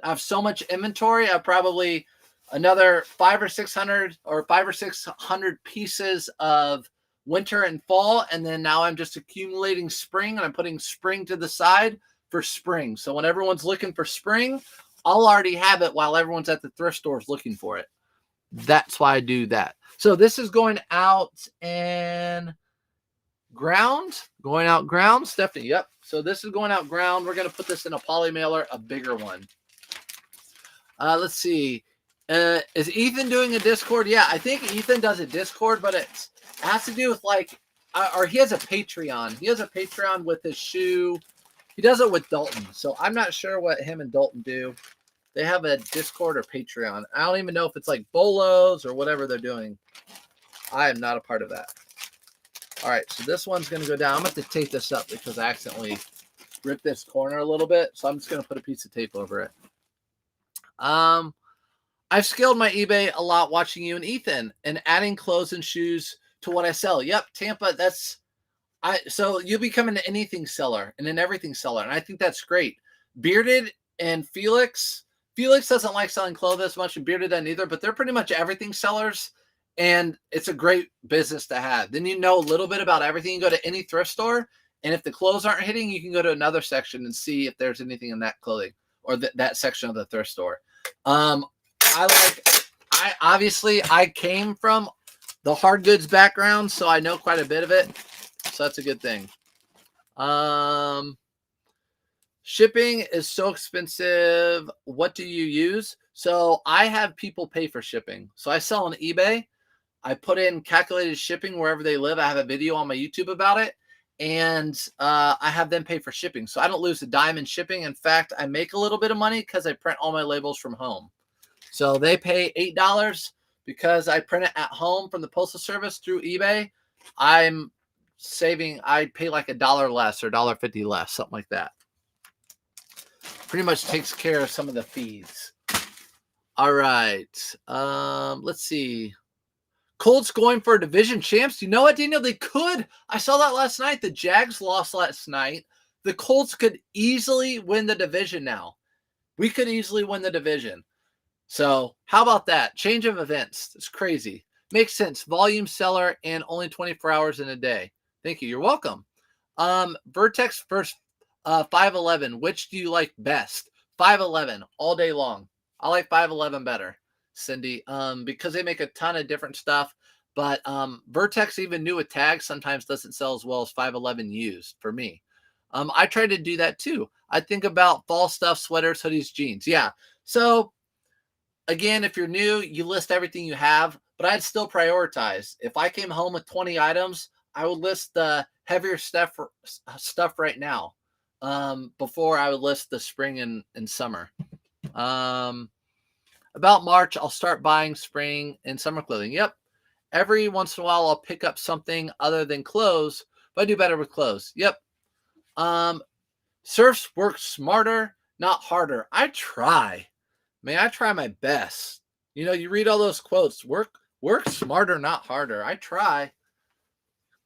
have so much inventory. I have probably another 500 or 600 pieces of winter and fall. And then now I'm just accumulating spring, and I'm putting spring to the side for spring. So when everyone's looking for spring, I'll already have it while everyone's at the thrift stores looking for it. That's why I do that. So this is going out and ground, Stephanie. Yep. So this is going out ground. We're going to put this in a poly mailer, a bigger one. Let's see. Is Ethan doing a Discord? Yeah, I think Ethan does a Discord, but it has to do with like, or he has a Patreon. He has a Patreon with his shoe. He does it with Dalton. So I'm not sure what him and Dalton do. They have a Discord or Patreon. I don't even know if it's like Bolos or whatever they're doing. I am not a part of that. All right, so this one's going to go down. I'm going to have to tape this up because I accidentally ripped this corner a little bit. So I'm just going to put a piece of tape over it. I've scaled my eBay a lot watching you and Ethan and adding clothes and shoes to what I sell. Yep, Tampa, so you become an anything seller and an everything seller. And I think that's great. Bearded and Felix doesn't like selling clothes as much, and Bearded doesn't either, but they're pretty much everything sellers, and it's a great business to have. Then you know a little bit about everything. You go to any thrift store, and if the clothes aren't hitting, you can go to another section and see if there's anything in that clothing or that section of the thrift store. I came from the hard goods background, so I know quite a bit of it. So that's a good thing. Shipping is so expensive. What do you use? So I have people pay for shipping. So I sell on eBay. I put in calculated shipping wherever they live. I have a video on my YouTube about it. And I have them pay for shipping. So I don't lose a dime in shipping. In fact, I make a little bit of money because I print all my labels from home. So they pay $8 because I print it at home from the Postal Service through eBay. I'm saving, I pay like $1 less or $1.50 less, something like that. Pretty much takes care of some of the fees. All right. Let's see. Colts going for division champs. You know what, Daniel? They could. I saw that last night. The Jags lost last night. The Colts could easily win the division now. We could easily win the division. So how about that? Change of events. It's crazy. Makes sense. Volume seller and only 24 hours in a day. Thank you. You're welcome. Vertex first 511. Which do you like best? 511 all day long. I like 511 better, Cindy, because they make a ton of different stuff. But Vertex, even new with tags, sometimes doesn't sell as well as 511 used for me. I try to do that too. I think about fall stuff, sweaters, hoodies, jeans. Yeah. So again, if you're new, you list everything you have, but I'd still prioritize. If I came home with 20 items, I would list the heavier stuff right now before I would list the spring and summer. About March, I'll start buying spring and summer clothing. Yep. Every once in a while, I'll pick up something other than clothes, but I do better with clothes. Yep. Surfs work smarter, not harder. I try. Man, I try my best. You know, you read all those quotes. Work smarter, not harder. I try.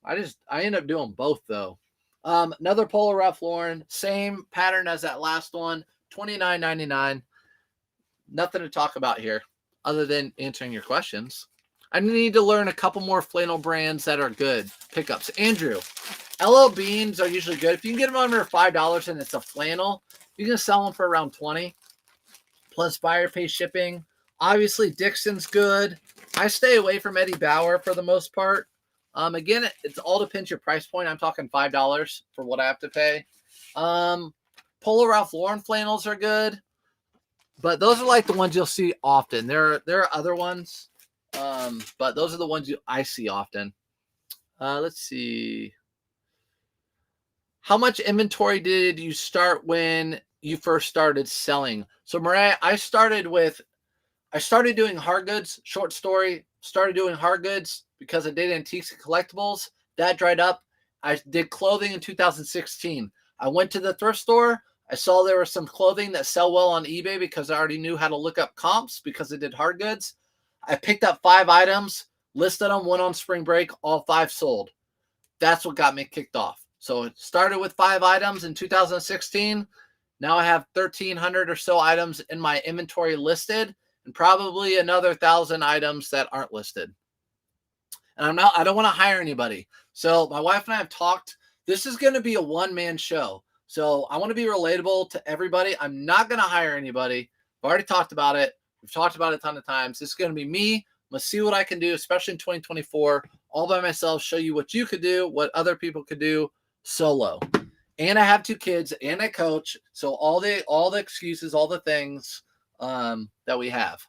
I end up doing both though. Another Polo Ralph Lauren, same pattern as that last one, $29.99. Nothing to talk about here other than answering your questions. I need to learn a couple more flannel brands that are good pickups. Andrew, LL Beans are usually good. If you can get them under $5 and it's a flannel, you can sell them for around $20 plus buyer pay shipping. Obviously, Dixon's good. I stay away from Eddie Bauer for the most part. Again, it all depends your price point. I'm talking $5 for what I have to pay. Polo Ralph Lauren flannels are good, but those are like the ones you'll see often. There are other ones, but those are the ones I see often. Let's see. How much inventory did you start when you first started selling? So Mariah, I started doing hard goods, short story, started doing hard goods because I did antiques and collectibles. That dried up. I did clothing in 2016. I went to the thrift store. I saw there was some clothing that sell well on eBay because I already knew how to look up comps because I did hard goods. I picked up 5 items, listed them, went on spring break, all 5 sold. That's what got me kicked off. So it started with 5 items in 2016. Now I have 1,300 or so items in my inventory listed and probably another 1,000 items that aren't listed. And I don't want to hire anybody. So my wife and I have talked. This is going to be a one-man show. So I want to be relatable to everybody. I'm not going to hire anybody. I've already talked about it. We've talked about it a ton of times. This is going to be me. I'm going to see what I can do, especially in 2024, all by myself, show you what you could do, what other people could do solo. And I have 2 kids and I coach. So all the excuses, all the things that we have.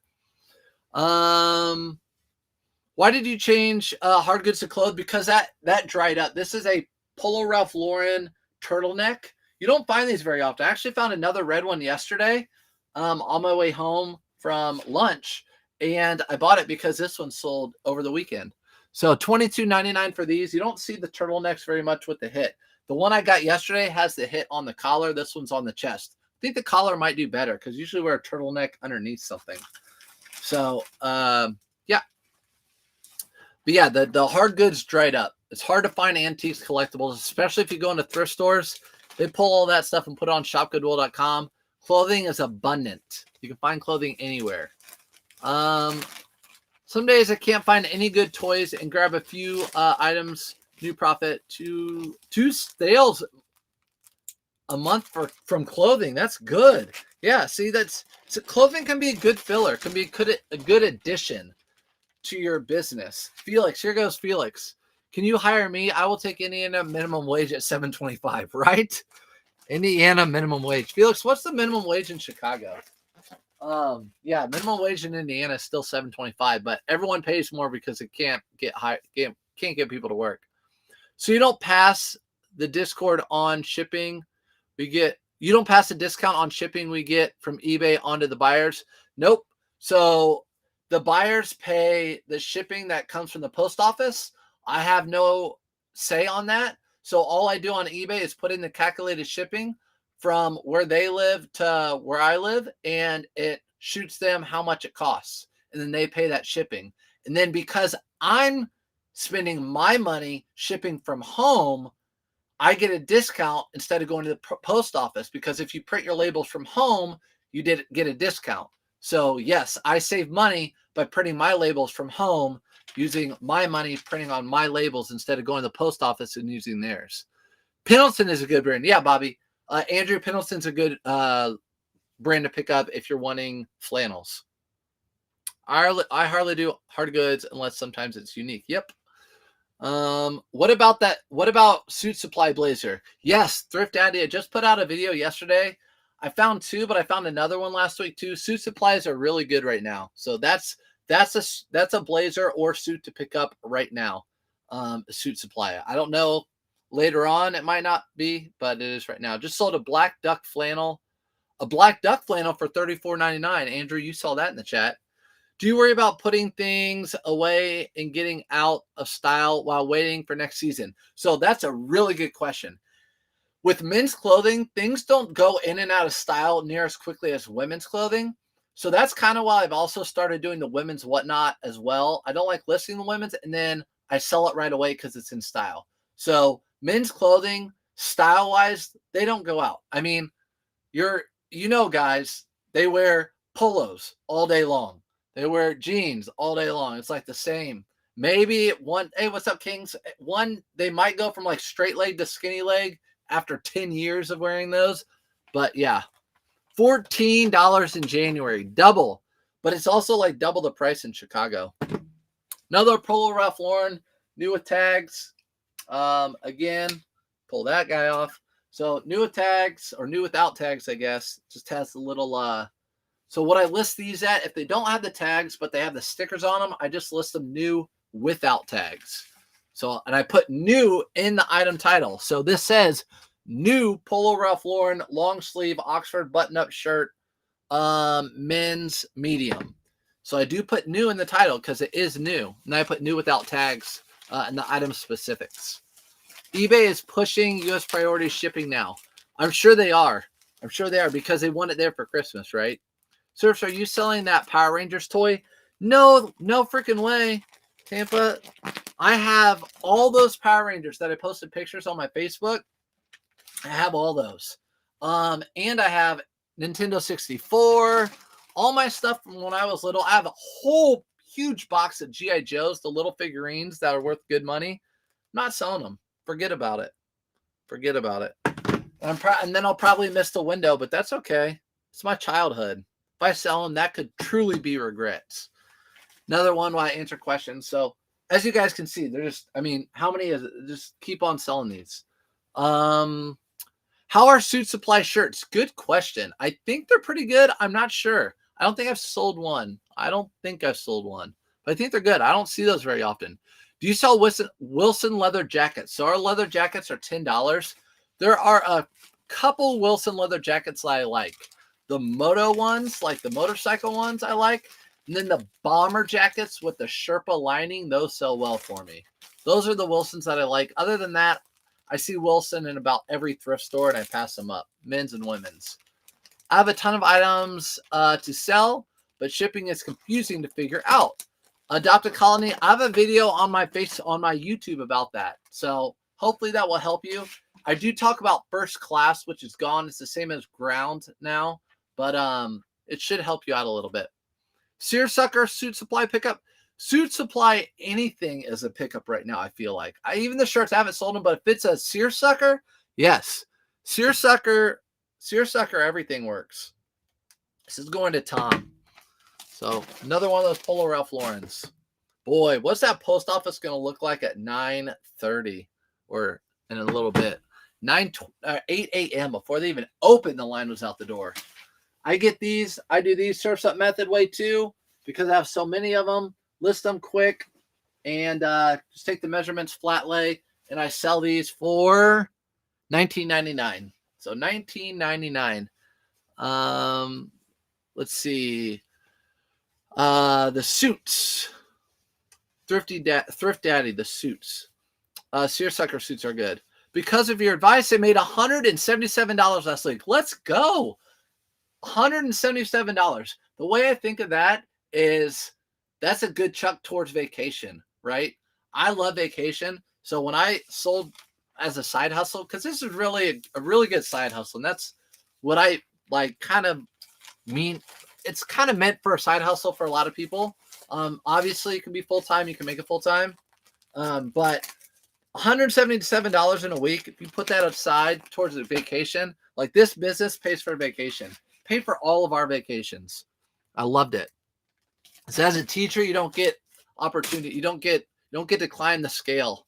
Why did you change hard goods to clothes? Because that dried up. This is a Polo Ralph Lauren turtleneck. You don't find these very often. I actually found another red one yesterday on my way home from lunch, and I bought it because this one sold over the weekend. So $22.99 for these. You don't see the turtlenecks very much with the hit. The one I got yesterday has the hit on the collar. This one's on the chest. I think the collar might do better because usually wear a turtleneck underneath something. So, yeah. But yeah, the hard goods dried up. It's hard to find antiques collectibles, especially if you go into thrift stores. They pull all that stuff and put it on shopgoodwill.com. Clothing is abundant. You can find clothing anywhere. Some days I can't find any good toys and grab a few items. New profit to 2 sales a month from clothing. That's good. Yeah, see, clothing can be a good filler, can be a good addition to your business. Felix, here goes Felix. Can you hire me? I will take Indiana minimum wage at $7.25, right? Indiana minimum wage. Felix, what's the minimum wage in Chicago? Yeah, minimum wage in Indiana is still $7.25, but everyone pays more because it can't get people to work. So you don't pass the Discord on shipping. You don't pass the discount on shipping we get from eBay onto the buyers. Nope. So the buyers pay the shipping that comes from the post office. I have no say on that. So all I do on eBay is put in the calculated shipping from where they live to where I live, and it shoots them how much it costs. And then they pay that shipping. And then because I'm spending my money shipping from home, I get a discount instead of going to the post office, because if you print your labels from home, you did get a discount. So yes, I save money by printing my labels from home, using my money printing on my labels instead of going to the post office and using theirs. Pendleton is a good brand. Yeah, Bobby. Andrew, Pendleton's a good brand to pick up if you're wanting flannels. I hardly do hard goods unless sometimes it's unique. Yep. What about that? What about Suit Supply Blazer? Yes, Thrift Daddy. I just put out a video yesterday. I found two, but I found another one last week too. Suit supplies are really good right now. So that's a blazer or suit to pick up right now. Suit Supply. I don't know. Later on, it might not be, but it is right now. Just sold a black duck flannel for $34.99. Andrew, you saw that in the chat. Do you worry about putting things away and getting out of style while waiting for next season? So that's a really good question. With men's clothing, things don't go in and out of style near as quickly as women's clothing. So that's kind of why I've also started doing the women's whatnot as well. I don't like listing the women's, and then I sell it right away because it's in style. So men's clothing, style-wise, they don't go out. I mean, guys, they wear polos all day long. They wear jeans all day long. It's like the same. Maybe one, hey, what's up, Kings? One, they might go from like straight leg to skinny leg after 10 years of wearing those. But yeah, $14 in January, double. But it's also like double the price in Chicago. Another Polo Ralph Lauren, new with tags. Again, pull that guy off. So new with tags, or new without tags, I guess. Just has a little so what I list these at, if they don't have the tags, but they have the stickers on them, I just list them new without tags. So, and I put new in the item title. So this says new Polo Ralph Lauren long sleeve Oxford button-up shirt, men's medium. So I do put new in the title because it is new. And I put new without tags in the item specifics. eBay is pushing U.S. priority shipping now. I'm sure they are. I'm sure they are because they want it there for Christmas, right? Surfs, are you selling that Power Rangers toy? No freaking way, Tampa. I have all those Power Rangers that I posted pictures on my Facebook. I have all those. And I have Nintendo 64, all my stuff from when I was little. I have a whole huge box of G.I. Joes, the little figurines that are worth good money. I'm not selling them. Forget about it. Forget about it. And then I'll probably miss the window, but that's okay. It's my childhood. If I sell them, that could truly be regrets. Another one why I answer questions. So as you guys can see, they're just, I mean, how many is it? Just keep on selling these. How are Suit Supply shirts? Good question. I think they're pretty good. I'm not sure. I don't think I've sold one. But I think they're good. I don't see those very often. Do you sell Wilson leather jackets? So our leather jackets are $10. There are a couple Wilson leather jackets that I like. The moto ones, like the motorcycle ones, I like. And then the bomber jackets with the Sherpa lining, those sell well for me. Those are the Wilsons that I like. Other than that, I see Wilson in about every thrift store and I pass them up, men's and women's. I have a ton of items to sell, but shipping is confusing to figure out. Adopt a Colony. I have a video on my YouTube about that. So hopefully that will help you. I do talk about First Class, which is gone. It's the same as Ground now, but it should help you out a little bit. Searsucker Suit Supply pickup. Suit Supply, anything is a pickup right now, I feel like. Even the shirts, I haven't sold them, but if it's a Searsucker, yes. Searsucker, everything works. This is going to Tom. So another one of those Polo Ralph Laurens. Boy, what's that post office going to look like at 9:30 or in a little bit? 8 a.m. before they even opened, the line was out the door. I get these. I do these Surf's Up Method way too because I have so many of them. List them quick and just take the measurements, flat lay, and I sell these for $19.99. So $19.99. Let's see. The suits. Thrift Daddy, the suits. Searsucker suits are good. Because of your advice, they made $177 last week. Let's go. $177. The way I think of that is that's a good chunk towards vacation, right? I love vacation. So when I sold as a side hustle, because this is really a really good side hustle. And that's what I like kind of mean. It's kind of meant for a side hustle for a lot of people. Obviously it can be full-time. You can make it full-time. But $177 in a week, if you put that aside towards a vacation, like this business pays for a vacation, paid for all of our vacations. I loved it. So as a teacher, you don't get opportunity. You don't get to climb the scale.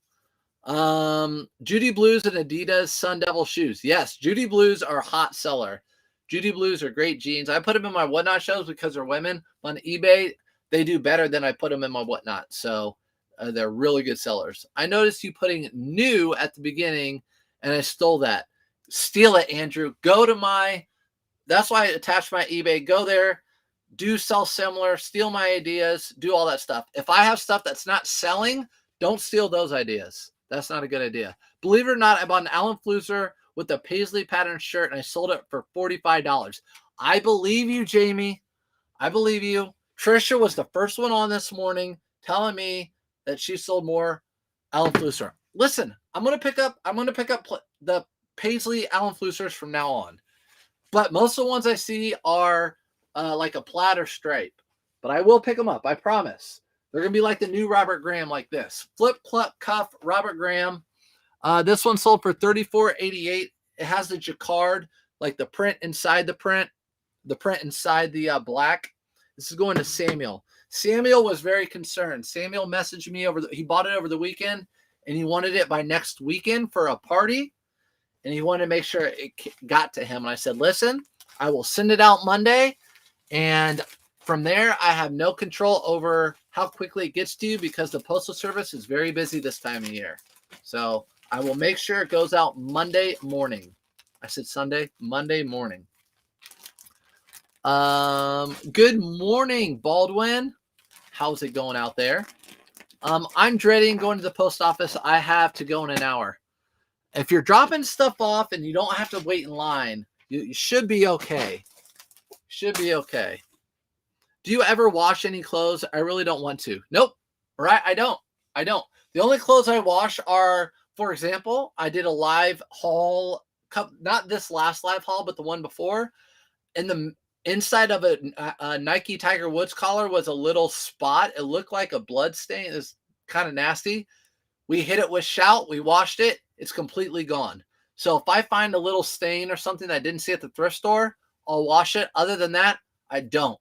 Judy Blues and Adidas Sun Devil shoes. Yes, Judy Blues are a hot seller. Judy Blues are great jeans. I put them in my Whatnot shows because they're women. On eBay, they do better than I put them in my Whatnot. So they're really good sellers. I noticed you putting new at the beginning, and I stole that. Steal it, Andrew. Go to my, that's why I attached my eBay. Go there, do sell similar, steal my ideas, do all that stuff. If I have stuff that's not selling, don't steal those ideas. That's not a good idea. Believe it or not, I bought an Alan Flusser with a paisley pattern shirt, and I sold it for $45. I believe you, Jamie. I believe you. Trisha was the first one on this morning telling me that she sold more Alan Flusser. Listen, I'm gonna pick up the paisley Alan Flussers from now on. But most of the ones I see are like a plaid or stripe. But I will pick them up. I promise. They're going to be like the new Robert Graham, like this. Flip, clup, cuff, Robert Graham. This one sold for $34.88. It has the jacquard, like the print inside the print inside the black. This is going to Samuel. Samuel was very concerned. Samuel messaged me he bought it over the weekend, and he wanted it by next weekend for a party, and he wanted to make sure it got to him. And I said, listen, I will send it out Monday, and from there, I have no control over how quickly it gets to you because the Postal Service is very busy this time of year. So I will make sure it goes out Monday morning. I said Sunday, Monday morning. Good morning, Baldwin. How's it going out there? I'm dreading going to the post office. I have to go in an hour. If you're dropping stuff off and you don't have to wait in line, you should be okay. Should be okay. Do you ever wash any clothes? I really don't want to. Nope. Right? I don't. The only clothes I wash are, for example, I did a live haul, not this last live haul, but the one before. And the inside of a Nike Tiger Woods collar was a little spot. It looked like a blood stain. It was kind of nasty. We hit it with Shout. We washed it. It's completely gone. So if I find a little stain or something that I didn't see at the thrift store, I'll wash it. Other than that, I don't.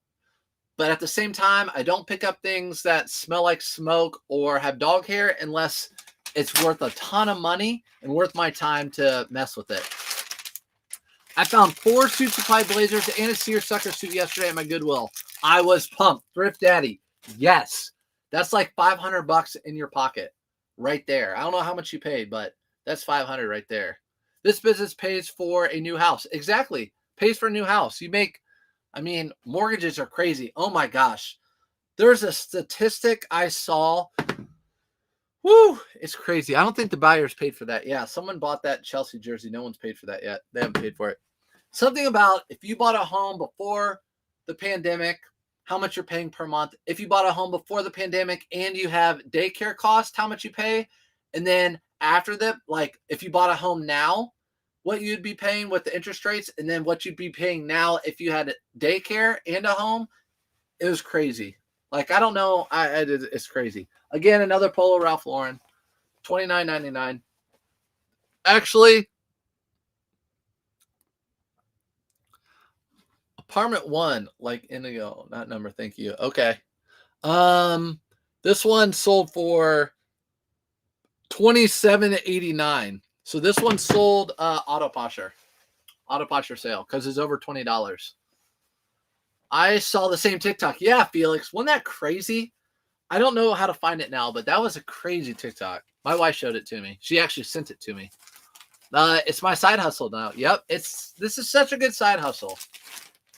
But at the same time, I don't pick up things that smell like smoke or have dog hair unless it's worth a ton of money and worth my time to mess with it. I found 4 Suit Supply blazers and a seersucker suit yesterday at my Goodwill. I was pumped. Thrift Daddy. Yes. That's like $500 in your pocket right there. I don't know how much you paid, but that's $500 right there. This business pays for a new house. Exactly. Pays for a new house. Mortgages are crazy. Oh my gosh. There's a statistic I saw. Woo, it's crazy. I don't think the buyers paid for that. Yeah, someone bought that Chelsea jersey. No one's paid for that yet. They haven't paid for it. Something about if you bought a home before the pandemic, how much you're paying per month. If you bought a home before the pandemic and you have daycare costs, how much you pay. And then after that, like if you bought a home now, what you'd be paying with the interest rates, and then what you'd be paying now if you had daycare and a home. It was crazy. Like, I don't know. It's crazy. Again, another Polo Ralph Lauren, $29.99. Actually, apartment 1, like Indigo, not number. Thank you. Okay. This one sold for $27.89. So this one sold auto posher sale because it's over $20. I saw the same TikTok. Yeah, Felix, wasn't that crazy? I don't know how to find it now, but that was a crazy TikTok. My wife showed it to me. She actually sent it to me. It's my side hustle now. Yep, this is such a good side hustle.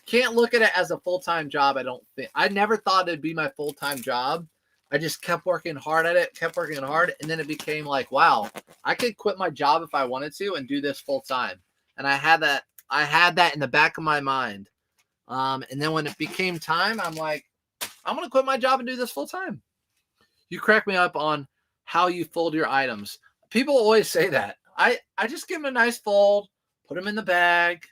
Can't look at it as a full-time job, I don't think. I never thought it'd be my full-time job. I just kept working hard at it, and then it became like, wow, I could quit my job if I wanted to and do this full-time. And I had that in the back of my mind. And then when it became time, I'm like, I'm going to quit my job and do this full-time. You crack me up on how you fold your items. People always say that. I just give them a nice fold, put them in the bag,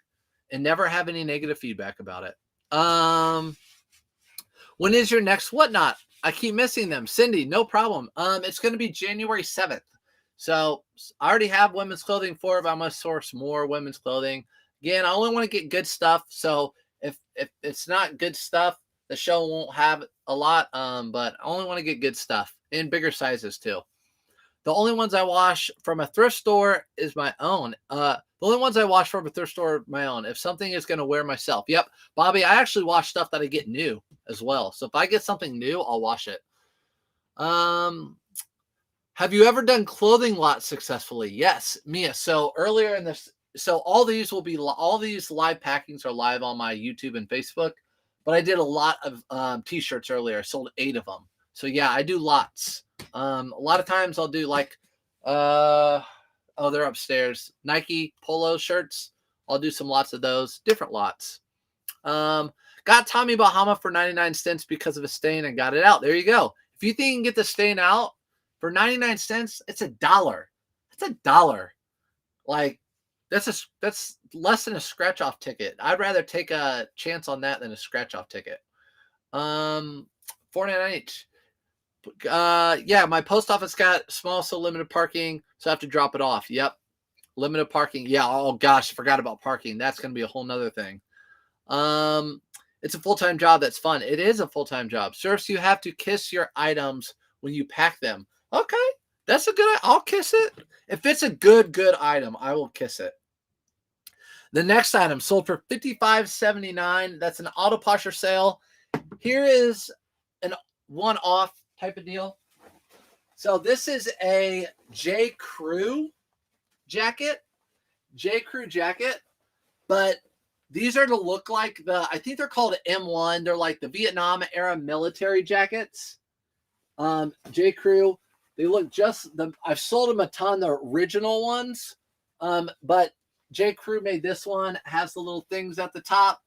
and never have any negative feedback about it. When is your next whatnot? I keep missing them. Cindy, no problem. It's going to be January 7th. So I already have women's clothing for it, but I'm going to source more women's clothing. Again, I only want to get good stuff. So if it's not good stuff, the show won't have a lot. But I only want to get good stuff in bigger sizes too. The only ones I wash from a thrift store is my own. The only ones I wash from a thrift store are my own. If something is going to wear myself. Yep. Bobby, I actually wash stuff that I get new as well. So if I get something new, I'll wash it. Have you ever done clothing lots successfully? Yes, Mia. So earlier in this, so all these live packings are live on my YouTube and Facebook, but I did a lot of t-shirts earlier. I sold 8 of them. So yeah, I do lots. A lot of times I'll do like, they're upstairs. Nike polo shirts. I'll do some lots of those, different lots. Got Tommy Bahama for 99 cents because of a stain and got it out. There you go. If you think you can get the stain out for 99 cents, it's $1. It's $1. Like that's less than a scratch off ticket. I'd rather take a chance on that than a scratch off ticket. 49 each. Yeah, my post office got small, so limited parking, so I have to drop it off. Yep. Limited parking. Yeah. Oh gosh, I forgot about parking. That's going to be a whole nother thing. It's a full-time job. That's fun. It is a full-time job. Serves you have to kiss your items when you pack them. Okay. That's a good, I'll kiss it. If it's a good item, I will kiss it. The next item sold for $55.79. That's an auto posher sale. Here is an one-off type of deal. So this is a J. Crew jacket. J. Crew jacket. But these are to look like I think they're called M1. They're like the Vietnam era military jackets. J. Crew. They look I've sold them a ton, the original ones. But J. Crew made this one, has the little things at the top.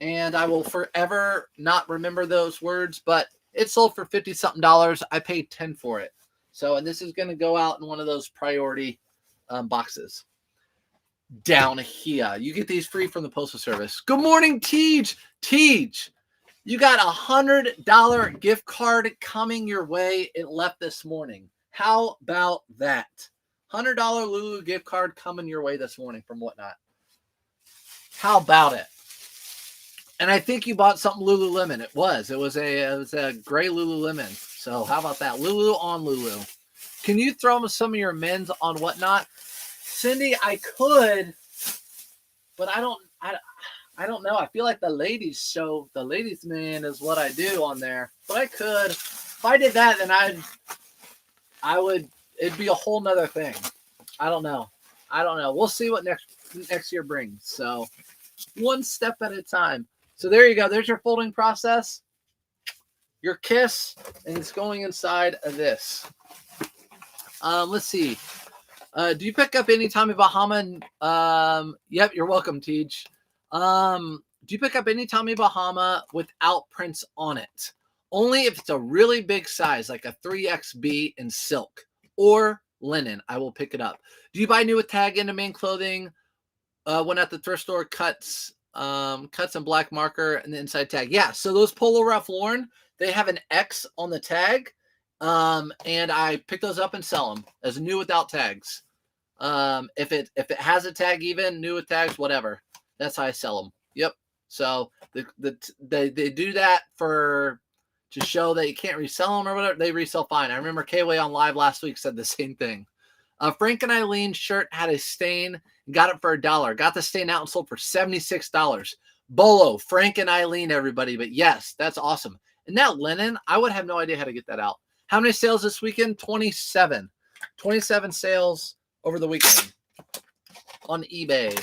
And I will forever not remember those words, but it sold for $50-something. I paid $10 for it. So, and this is going to go out in one of those priority boxes. Down here. You get these free from the Postal Service. Good morning, Tej. Tej, you got $100 gift card coming your way. It left this morning. How about that? $100 Lulu gift card coming your way this morning from Whatnot. How about it? And I think you bought something Lululemon. It was a gray Lululemon. So how about that? Lulu on Lulu. Can you throw some of your men's on Whatnot? Cindy, I could, but I don't know. I feel like the ladies man is what I do on there. But I could. If I did that, then it'd be a whole nother thing. I don't know. We'll see what next year brings. So one step at a time. So there you go. There's your folding process. Your kiss, and it's going inside of this. Let's see. Do you pick up any Tommy Bahama? Yep, you're welcome, Tej. Do you pick up any Tommy Bahama without prints on it? Only if it's a really big size, like a 3XB in silk or linen, I will pick it up. Do you buy new with tag into main clothing? When at the thrift store, cuts and black marker and the inside tag. Yeah, so those Polo Ralph Lauren, they have an X on the tag. And I pick those up and sell them as new without tags. If it has a tag, even new with tags, whatever. That's how I sell them. Yep. So they do that to show that you can't resell them or whatever. They resell fine. I remember K-Way on live last week said the same thing. Frank and Eileen's shirt had a stain. Got it for $1. Got the stain out and sold for $76. Bolo, Frank and Eileen, everybody. But yes, that's awesome. And that linen, I would have no idea how to get that out. How many sales this weekend? 27. 27 sales over the weekend on eBay.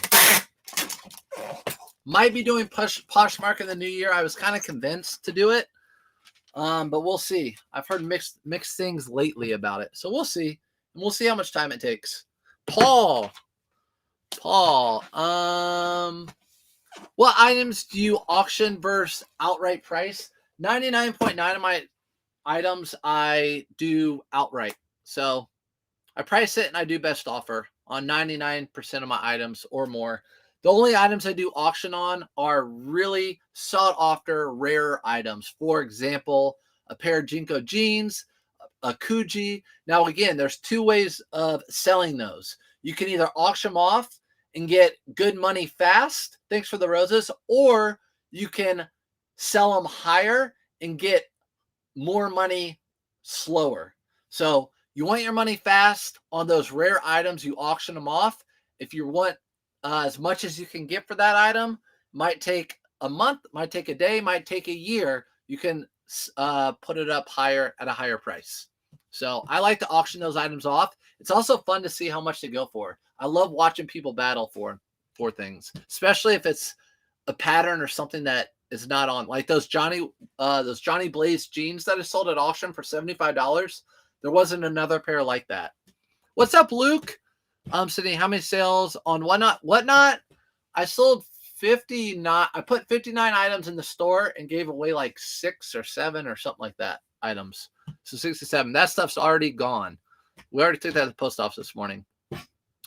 Might be doing Poshmark in the new year. I was kind of convinced to do it, but we'll see. I've heard mixed things lately about it, so we'll see. And we'll see how much time it takes. Paul. What items do you auction versus outright price? 99.9 of my items I do outright. So I price it and I do best offer on 99% of my items or more. The only items I do auction on are really sought after rare items. For example, a pair of Jinko jeans, a Kuji. Now, again, there's two ways of selling those. You can either auction them off and get good money fast, thanks for the roses, or you can sell them higher and get more money slower. So you want your money fast on those rare items, you auction them off. If you want as much as you can get for that item, might take a month, might take a day, might take a year, you can put it up higher at a higher price. So I like to auction those items off. It's also fun to see how much they go for. I love watching people battle for things, especially if it's a pattern or something that is not on, like those Johnny Blaze jeans that I sold at auction for $75. There wasn't another pair like that. What's up, Luke? Sydney, how many sales on Whatnot? I sold 59. I put 59 items in the store and gave away like 6 or 7 or something like that items. So 67. That stuff's already gone. We already took that to the post office this morning.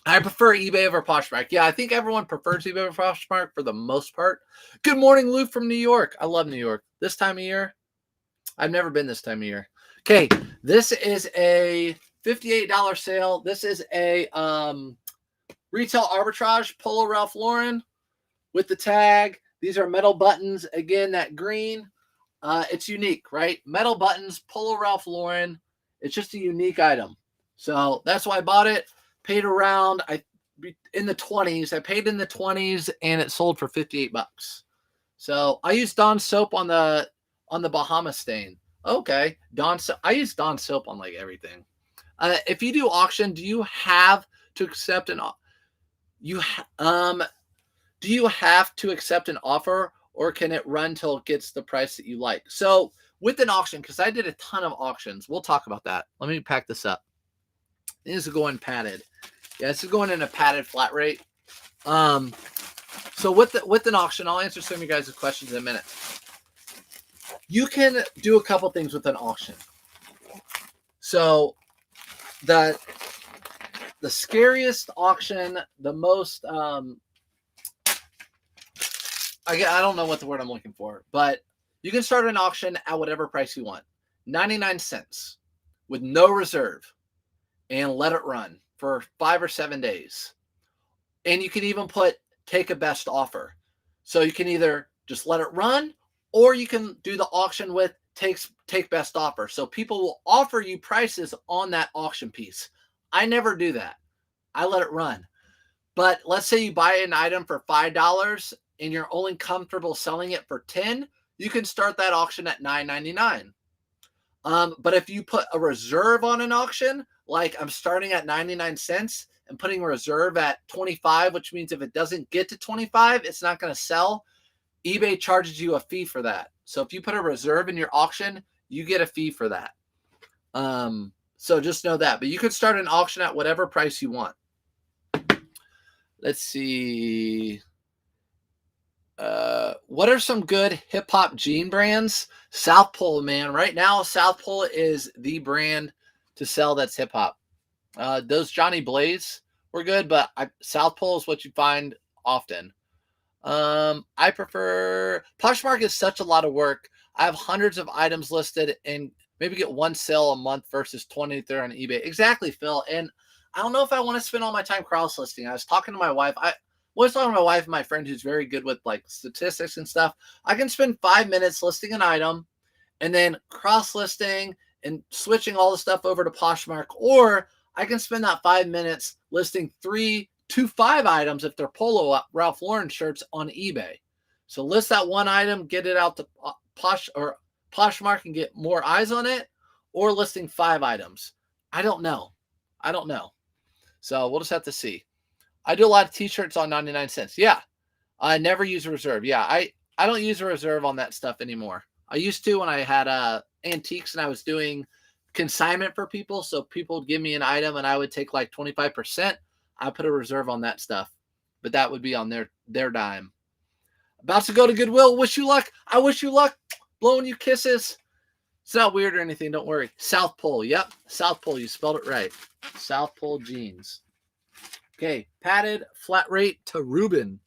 I prefer eBay over Poshmark. Yeah, I think everyone prefers eBay over Poshmark for the most part. Good morning, Luke from New York. I love New York. This time of year, I've never been this time of year. Okay, this is a $58 sale. This is a retail arbitrage Polo Ralph Lauren with the tag. These are metal buttons. Again, that green. It's unique, right? Metal buttons, Polo Ralph Lauren. It's just a unique item. So that's why I bought it. Paid around in the 20s. I paid in the 20s and it sold for $58. So I used Dawn soap on the Bahama stain. Okay, I use Dawn soap on like everything. If you do auction, do you have to accept do you have to accept an offer, or can it run till it gets the price that you like? So with an auction, because I did a ton of auctions, we'll talk about that. Let me pack this up. This is going padded. Yeah, this is going in a padded flat rate. So with an auction, I'll answer some of you guys' questions in a minute. You can do a couple things with an auction. So the scariest auction, the most I don't know what the word I'm looking for, but you can start an auction at whatever price you want. 99 cents with no reserve, and let it run for 5 or 7 days. And you can even take a best offer. So you can either just let it run, or you can do the auction with take best offer. So people will offer you prices on that auction piece. I never do that. I let it run. But let's say you buy an item for $5 and you're only comfortable selling it for $10, you can start that auction at $9.99. But if you put a reserve on an auction, like I'm starting at 99 cents and putting a reserve at 25, which means if it doesn't get to 25, it's not going to sell. eBay charges you a fee for that. So if you put a reserve in your auction, you get a fee for that. So just know that. But you could start an auction at whatever price you want. Let's see. What are some good hip hop jean brands? South Pole, man. Right now, South Pole is the brand to sell that's hip hop. Those Johnny Blaze were good, but South Pole is what you find often. I prefer Poshmark is such a lot of work. I have hundreds of items listed and maybe get one sale a month versus 20 there on eBay. Exactly, Phil. And I don't know if I want to spend all my time cross listing. I was talking to my wife. I was talking to my wife and my friend who's very good with like statistics and stuff. I can spend 5 minutes listing an item and then cross listing and switching all the stuff over to Poshmark, or I can spend that 5 minutes listing 3 to 5 items if they're Polo Ralph Lauren shirts on eBay. So list that one item, get it out to Poshmark and get more eyes on it, or listing 5 items. I don't know. So we'll just have to see. I do a lot of t-shirts on 99 cents. Yeah. I never use a reserve. Yeah. I don't use a reserve on that stuff anymore. I used to when I had antiques and I was doing consignment for people. So people would give me an item and I would take like 25%. I put a reserve on that stuff, but that would be on their dime. About to go to Goodwill. Wish you luck. I wish you luck. Blowing you kisses. It's not weird or anything. Don't worry. South Pole. Yep. South Pole. You spelled it right. South Pole jeans. Okay, padded flat rate to Ruben.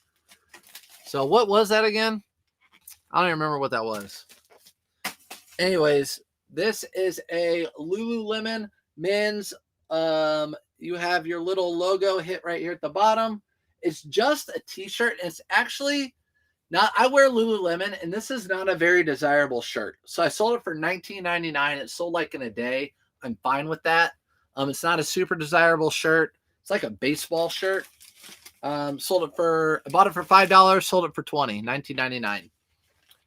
So what was that again? I don't even remember what that was. Anyways, this is a Lululemon men's. You have your little logo hit right here at the bottom. It's just a t-shirt. It's actually not. I wear Lululemon, and this is not a very desirable shirt. So I sold it for $19.99. It sold like in a day. I'm fine with that. It's not a super desirable shirt. It's like a baseball shirt. I bought it for $5, sold it for $19.99.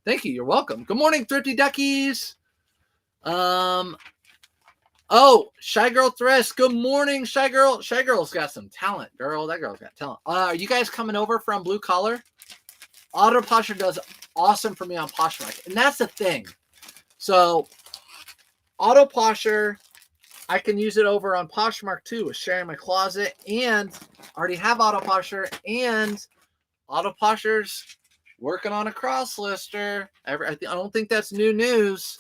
Thank you. You're welcome. Good morning, Thrifty Duckies. Oh, Shy Girl Thresh. Good morning, Shy Girl. Shy Girl's got some talent, girl. That girl's got talent. Are you guys coming over from Blue Collar? Auto Posture does awesome for me on Poshmark, and that's the thing. So, Auto Posture, I can use it over on Poshmark too, with sharing my closet, and I already have Auto Posture, and Auto Posture's working on a cross lister. I don't think that's new news.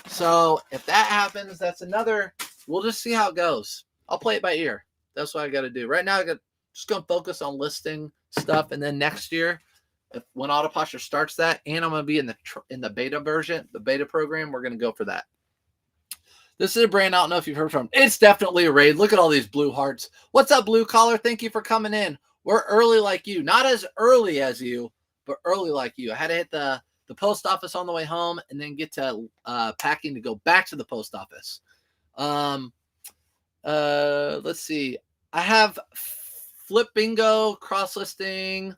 So if that happens, that's another. We'll just see how it goes. I'll play it by ear. That's what I got to do. Right now, just going to focus on listing stuff, and then next year, when Auto Posture starts that, and I'm going to be in the beta version, the beta program, we're going to go for that. This is a brand I don't know if you've heard from. It's definitely a raid. Look at all these blue hearts. What's up, Blue Collar? Thank you for coming in. We're early like you. Not as early as you, but early like you. I had to hit the post office on the way home and then get to packing to go back to the post office. Let's see. I have Flip Bingo cross listing.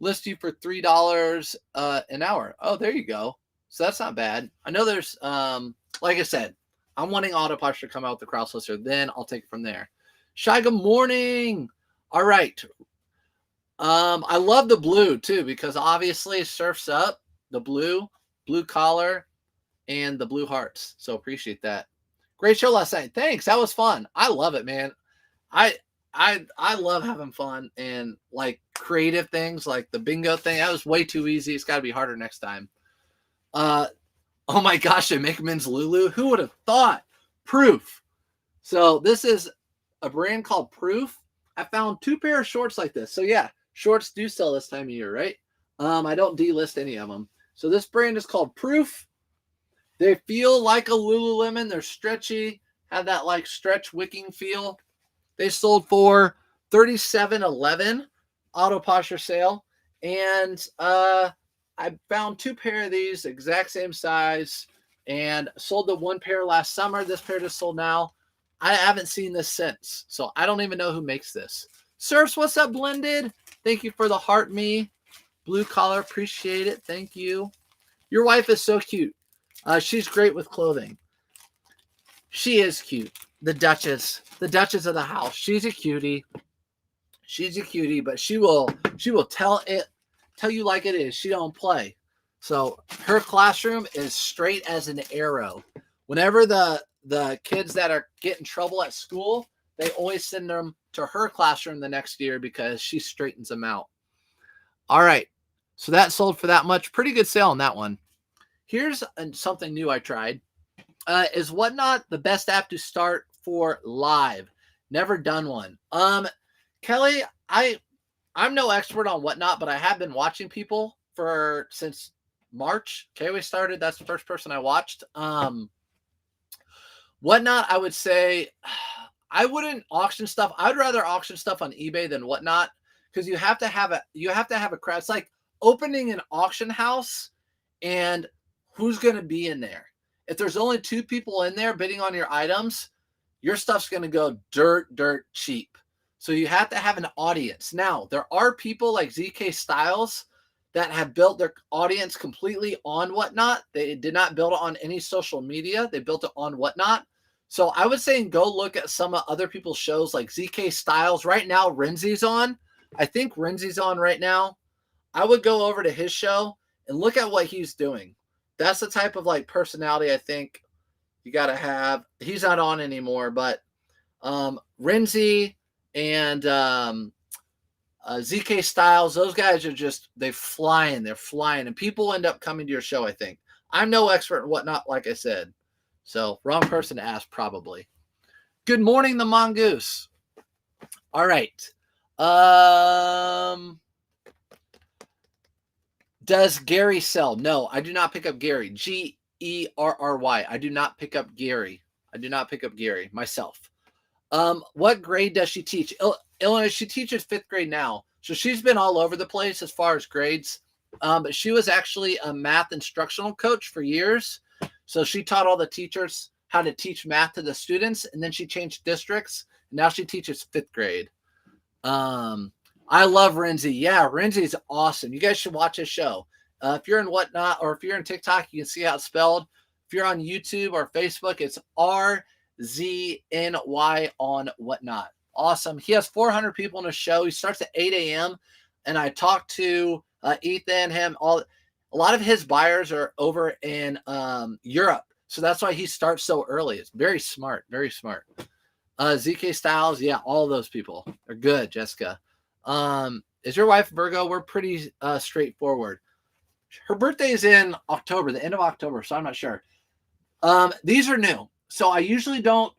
List you for $3 an hour. Oh, there you go. So that's not bad. I know there's like I said, I'm wanting Auto Posture to come out with the cross lister. Then I'll take it from there. Shy, good morning. All right. I love the blue too, because obviously it surfs up the blue collar, and the blue hearts. So appreciate that. Great show last night. Thanks. That was fun. I love it, man. I love having fun and like creative things like the bingo thing. That was way too easy. It's got to be harder next time. Oh my gosh, they make men's Lulu. Who would have thought? Proof. So this is a brand called Proof. I found 2 pair of shorts like this. So yeah, shorts do sell this time of year, right? I don't delist any of them. So this brand is called Proof. They feel like a Lululemon. They're stretchy, have that like stretch wicking feel. They sold for $37.11 Auto Posture sale. And I found 2 pair of these, exact same size, and sold the 1 pair last summer. This pair just sold now. I haven't seen this since, so I don't even know who makes this. Surfs, what's up, Blended? Thank you for the heart me. Blue Collar, appreciate it. Thank you. Your wife is so cute. She's great with clothing. She is cute. The Duchess of the house. She's a cutie. But she will tell you like it is. She don't play. So her classroom is straight as an arrow. Whenever the kids that are getting trouble at school, they always send them to her classroom the next year because she straightens them out. All right. So that sold for that much. Pretty good sale on that one. Here's something new I tried. Is Whatnot the best app to start for live? Never done one. Kelly, I'm no expert on Whatnot, but I have been watching people since March. KW started. That's the first person I watched. Whatnot, I would say I wouldn't auction stuff. I'd rather auction stuff on eBay than Whatnot because you have to have a crowd. It's like opening an auction house and who's going to be in there. If there's only 2 people in there bidding on your items, your stuff's going to go dirt cheap. So you have to have an audience. Now, there are people like ZK Styles that have built their audience completely on Whatnot. They did not build it on any social media. They built it on Whatnot. So I would say go look at some of other people's shows like ZK Styles. Right now, Renzi's on. I think Renzi's on right now. I would go over to his show and look at what he's doing. That's the type of like personality I think you got to have. He's not on anymore, but Renzi and ZK Styles, those guys are they're flying, and people end up coming to your show, I think. I'm no expert in Whatnot, like I said. So wrong person to ask, probably. Good morning, the Mongoose. All right. Does Gary sell? No, I do not pick up Gary. Gerry. I do not pick up Gary. I do not pick up Gary myself. What grade does she teach? Illinois. She teaches 5th grade now, so she's been all over the place as far as grades. But she was actually a math instructional coach for years, so she taught all the teachers how to teach math to the students, and then she changed districts. And now she teaches 5th grade. I love Renzi. Yeah, Renzi's awesome. You guys should watch his show. If you're in Whatnot or if you're in TikTok, you can see how it's spelled. If you're on YouTube or Facebook, it's RZNY on Whatnot. Awesome. He has 400 people in his show. He starts at 8 a.m. And I talked to Ethan, him, a lot of his buyers are over in Europe. So that's why he starts so early. It's very smart, very smart. ZK Styles, yeah, all those people are good, Jessica. Is your wife Virgo? We're pretty straightforward. Her birthday is in October, the end of October, so I'm not sure. These are new. So I usually don't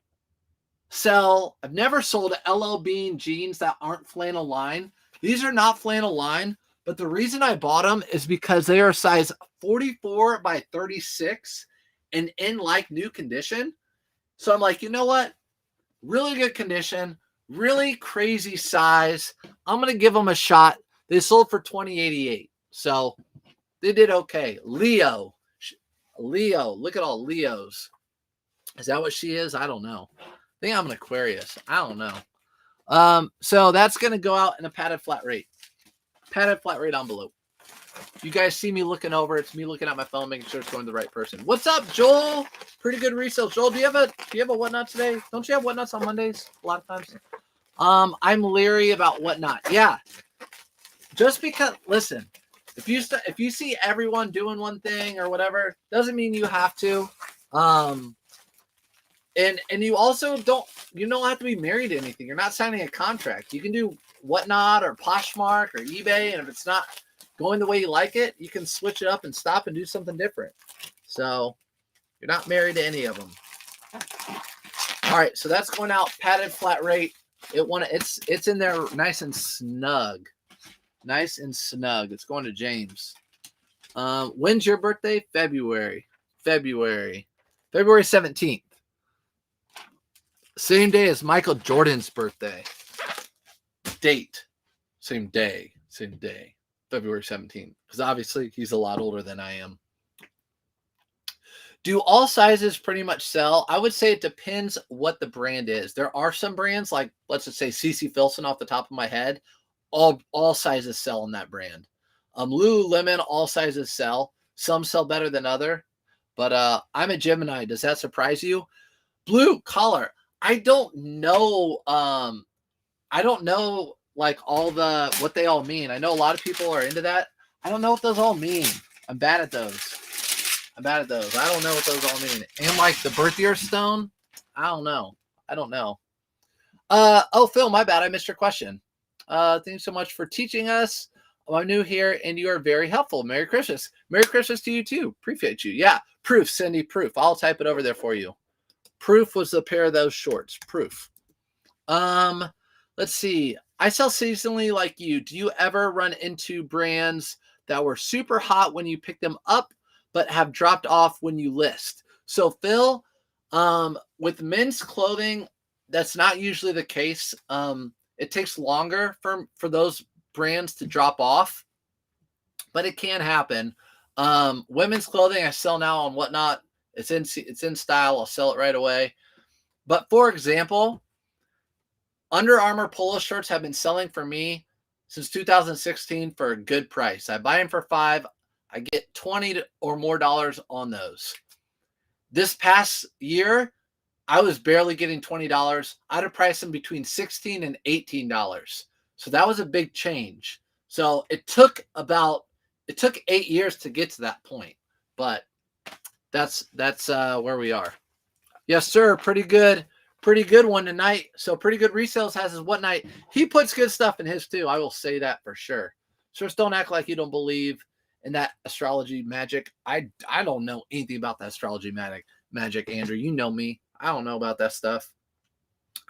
sell, I've never sold LL Bean jeans that aren't flannel line. These are not flannel line, but the reason I bought them is because they are size 44 by 36 and in like new condition. So I'm like, you know what? Really good condition, really crazy size. I'm going to give them a shot. They sold for $20.88. So they did okay. Leo, look at all Leos. Is that what she is? I don't know. I think I'm an Aquarius. I don't know. So that's going to go out in a padded flat rate. Padded flat rate envelope. You guys see me looking over. It's me looking at my phone, making sure it's going to the right person. What's up, Joel? Pretty good resale. Joel, do you have a Whatnot today? Don't you have Whatnots on Mondays a lot of times? I'm leery about Whatnot. Yeah. Just because, listen, if you see everyone doing one thing or whatever, doesn't mean you have to. And you also don't have to be married to anything. You're not signing a contract. You can do Whatnot or Poshmark or eBay, and if it's not going the way you like it, you can switch it up and stop and do something different. So you're not married to any of them. All right, so that's going out padded flat rate. It's in there nice and snug. Nice and snug. It's going to James. When's your birthday? February 17th. Same day as Michael Jordan's birthday. Date. Same day. February 17th. Because obviously he's a lot older than I am. Do all sizes pretty much sell? I would say it depends what the brand is. There are some brands like, let's just say CC Filson off the top of my head. All sizes sell in that brand. Lululemon, all sizes sell. Some sell better than other. But I'm a Gemini. Does that surprise you? Blue collar. I don't know. I don't know like all what they all mean. I know a lot of people are into that. I don't know what those all mean. I'm bad at those. I don't know what those all mean. And like the birth year stone, I don't know. Oh, Phil, my bad. I missed your question. Thank you so much for teaching us. I'm new here and you are very helpful. Merry Christmas. Merry Christmas to you too. Appreciate you. Yeah. Proof, Cindy, proof. I'll type it over there for you. Proof was a pair of those shorts. Proof. Let's see. I sell seasonally like you. Do you ever run into brands that were super hot when you pick them up, but have dropped off when you list? So Phil, with men's clothing, that's not usually the case. It takes longer for those brands to drop off, but it can happen. Women's clothing I sell now on Whatnot. It's in style. I'll sell it right away. But for example, Under Armour polo shirts have been selling for me since 2016 for a good price. I buy them for $5. I get $20 or more on those. This past year, I was barely getting $20. I'd have priced them between $16 and $18. So that was a big change. So it took 8 years to get to that point. But that's where we are. Yes, sir. Pretty good one tonight. So pretty good resales has his Whatnot. He puts good stuff in his too. I will say that for sure. So just don't act like you don't believe in that astrology magic. I don't know anything about that astrology magic, Andrew. You know me. I don't know about that stuff.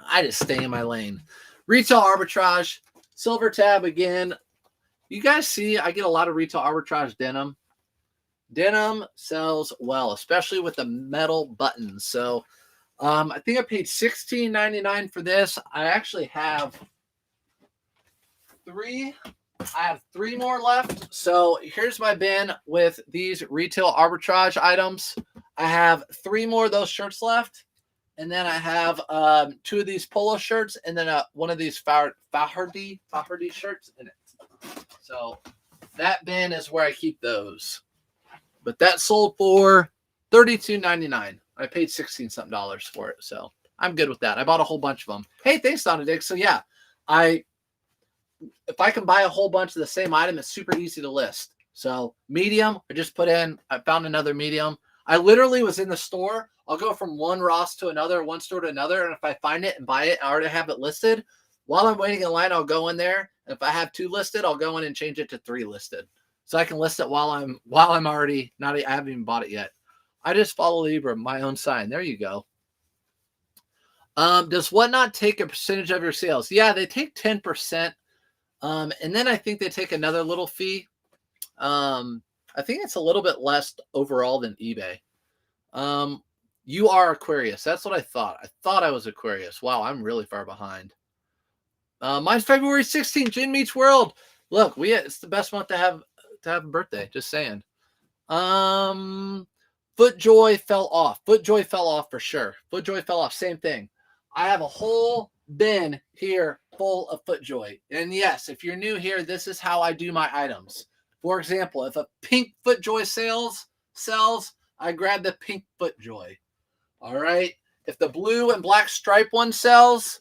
I just stay in my lane. Retail arbitrage. Silver tab again. You guys see, I get a lot of retail arbitrage denim. Denim sells well, especially with the metal buttons. So I think I paid $16.99 for this. I actually have three. I have three more left. So here's my bin with these retail arbitrage items. I have three more of those shirts left. And then I have two of these polo shirts and then one of these Faherty shirts in it. So that bin is where I keep those. But that sold for $32.99. I paid $16 something for it. So I'm good with that. I bought a whole bunch of them. Hey, thanks, Donna Dick. So yeah, if I can buy a whole bunch of the same item, it's super easy to list. So medium, I just put in, I found another medium. I literally was in the store. I'll go from one Ross to another, one store to another. And if I find it and buy it, I already have it listed. While I'm waiting in line, I'll go in there. And if I have two listed, I'll go in and change it to three listed. So I can list it while I'm already not, I haven't even bought it yet. I just follow Libra, my own sign. There you go. Does Whatnot take a percentage of your sales? Yeah, they take 10%. And then I think they take another little fee. I think it's a little bit less overall than eBay. You are Aquarius. That's what I thought. I thought I was Aquarius. Wow, I'm really far behind. Mine's February 16th. Gin Meets World. Look, it's the best month to have a birthday. Just saying. FootJoy fell off. FootJoy fell off for sure. FootJoy fell off. Same thing. I have a whole bin here full of FootJoy. And yes, if you're new here, this is how I do my items. For example, if a pink FootJoy sells, I grab the pink FootJoy. All right. If the blue and black stripe one sells,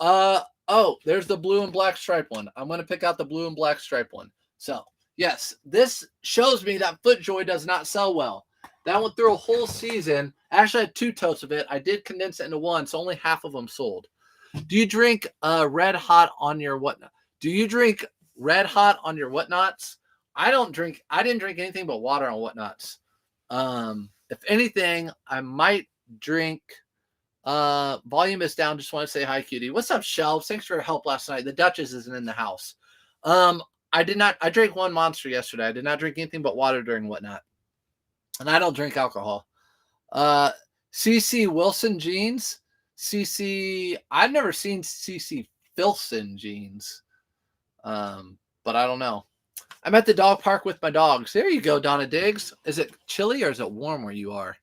there's the blue and black stripe one. I'm going to pick out the blue and black stripe one. So yes, this shows me that FootJoy does not sell well. That went through a whole season. Actually, I had two totes of it. I did condense it into one, so only half of them sold. Do you drink Red Hot on your whatnot? Do you drink Red Hot on your whatnots? I didn't drink anything but water on whatnots. If anything, I might drink. Volume is down. Just want to say hi, cutie. What's up, Shelves? Thanks for your help last night. The Duchess isn't in the house. I drank one Monster yesterday. I did not drink anything but water during whatnot. And I don't drink alcohol. CC Wilson jeans. I've never seen CC Filson jeans. But I don't know. I'm at the dog park with my dogs. There you go, Donna Diggs. Is it chilly or is it warm where you are?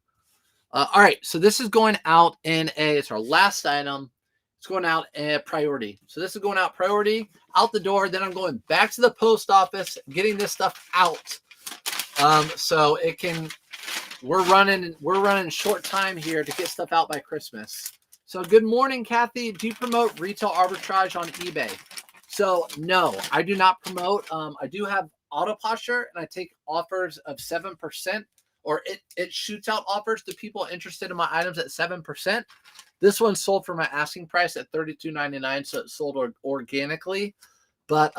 All right, so this is going out it's our last item. It's going out in priority. So this is going out priority, out the door. Then I'm going back to the post office, getting this stuff out. So it can, we're running short time here to get stuff out by Christmas. So good morning, Kathy. Do you promote retail arbitrage on eBay? So no, I do not promote. I do have auto posture and I take offers of 7%, or it shoots out offers to people interested in my items at 7%. This one sold for my asking price at $32.99, so it sold organically. But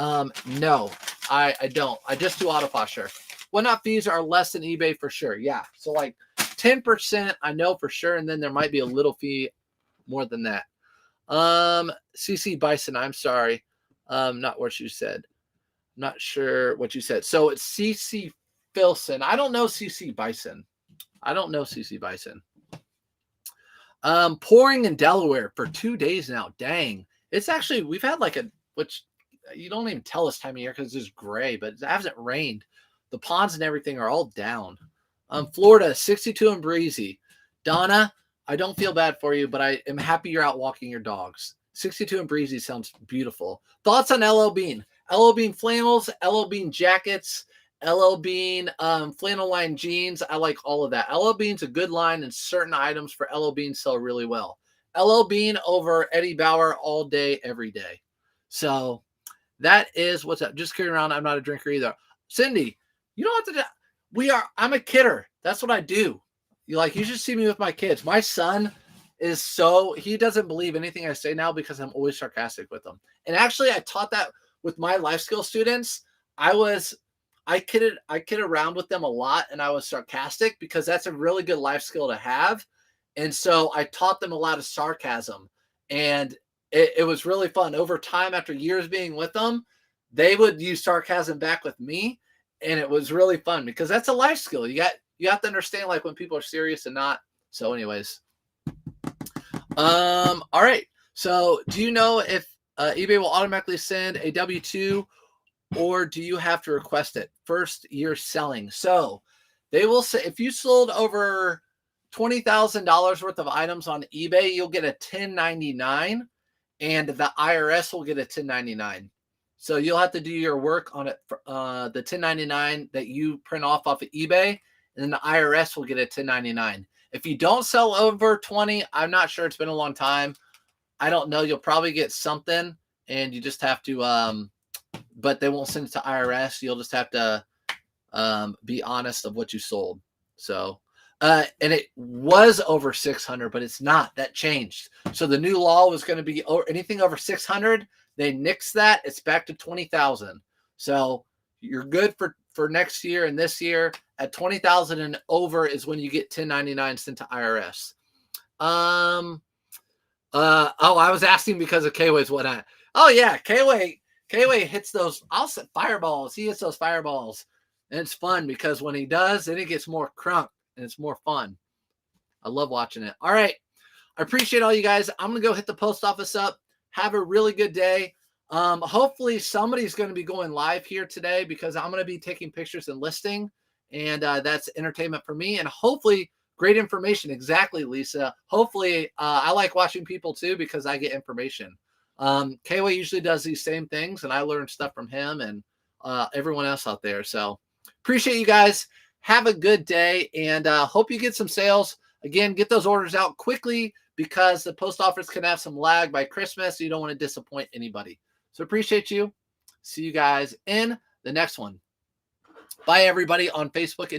no, I don't. I just do auto posture. Whatnot fees are less than eBay for sure. Yeah, so like 10% I know for sure, and then there might be a little fee more than that. CC Bison, I'm sorry. Not what you said. Not sure what you said. So it's CC Filson. I don't know CC Bison. Pouring in Delaware for 2 days now. Dang. It's actually, we've had which you don't even tell this time of year because it's just gray, but it hasn't rained. The ponds and everything are all down. Florida, 62 and breezy. Donna, I don't feel bad for you, but I am happy you're out walking your dogs. 62 and breezy sounds beautiful. Thoughts on LL Bean? LL Bean flannels, LL Bean jackets, LL Bean flannel line jeans. I like all of that. LL Bean's a good line, and certain items for LL Bean sell really well. LL Bean over Eddie Bauer all day, every day. So that is what's up. Just kidding around. I'm not a drinker either. Cindy, you don't have to. I'm a kidder. That's what I do. You should see me with my kids. My son he doesn't believe anything I say now because I'm always sarcastic with him. And actually, I taught that with my life skill students. I kid around with them a lot, and I was sarcastic because that's a really good life skill to have. And so I taught them a lot of sarcasm. And it was really fun. Over time, after years being with them, they would use sarcasm back with me, and it was really fun because that's a life skill. You have to understand like when people are serious and not. So, anyways, all right. So, do you know if eBay will automatically send a W-2, or do you have to request it? First year selling. So, they will say if you sold over $20,000 worth of items on eBay, you'll get a 1099, and the IRS will get a 1099. So you'll have to do your work on it. The 1099 that you print off of eBay, and then the IRS will get a 1099. If you don't sell over 20, I'm not sure. It's been a long time. I don't know. You'll probably get something, and you just have to. But they won't send it to IRS. You'll just have to be honest of what you sold. So, and it was over 600, but it's not. That changed. So the new law was going to be anything over 600. They nixed that. It's back to 20,000. So you're good for next year and this year. At 20,000 and over is when you get 1099 sent to IRS. I was asking because of K-Way's whatnot. Oh yeah, K-Way hits those. I'll set fireballs. He hits those fireballs, and it's fun because when he does, then it gets more crunk and it's more fun. I love watching it. All right, I appreciate all you guys. I'm gonna go hit the post office up. Have a really good day. Hopefully somebody's going to be going live here today because I'm going to be taking pictures and listing, and that's entertainment for me, and hopefully great information. Exactly, Lisa. Hopefully I like watching people too because I get information. K-Way usually does these same things, and I learn stuff from him and everyone else out there. So appreciate you guys. Have a good day, and hope you get some sales. Again, get those orders out quickly because the post office can have some lag by Christmas. So you don't want to disappoint anybody. So appreciate you. See you guys in the next one. Bye, everybody on Facebook and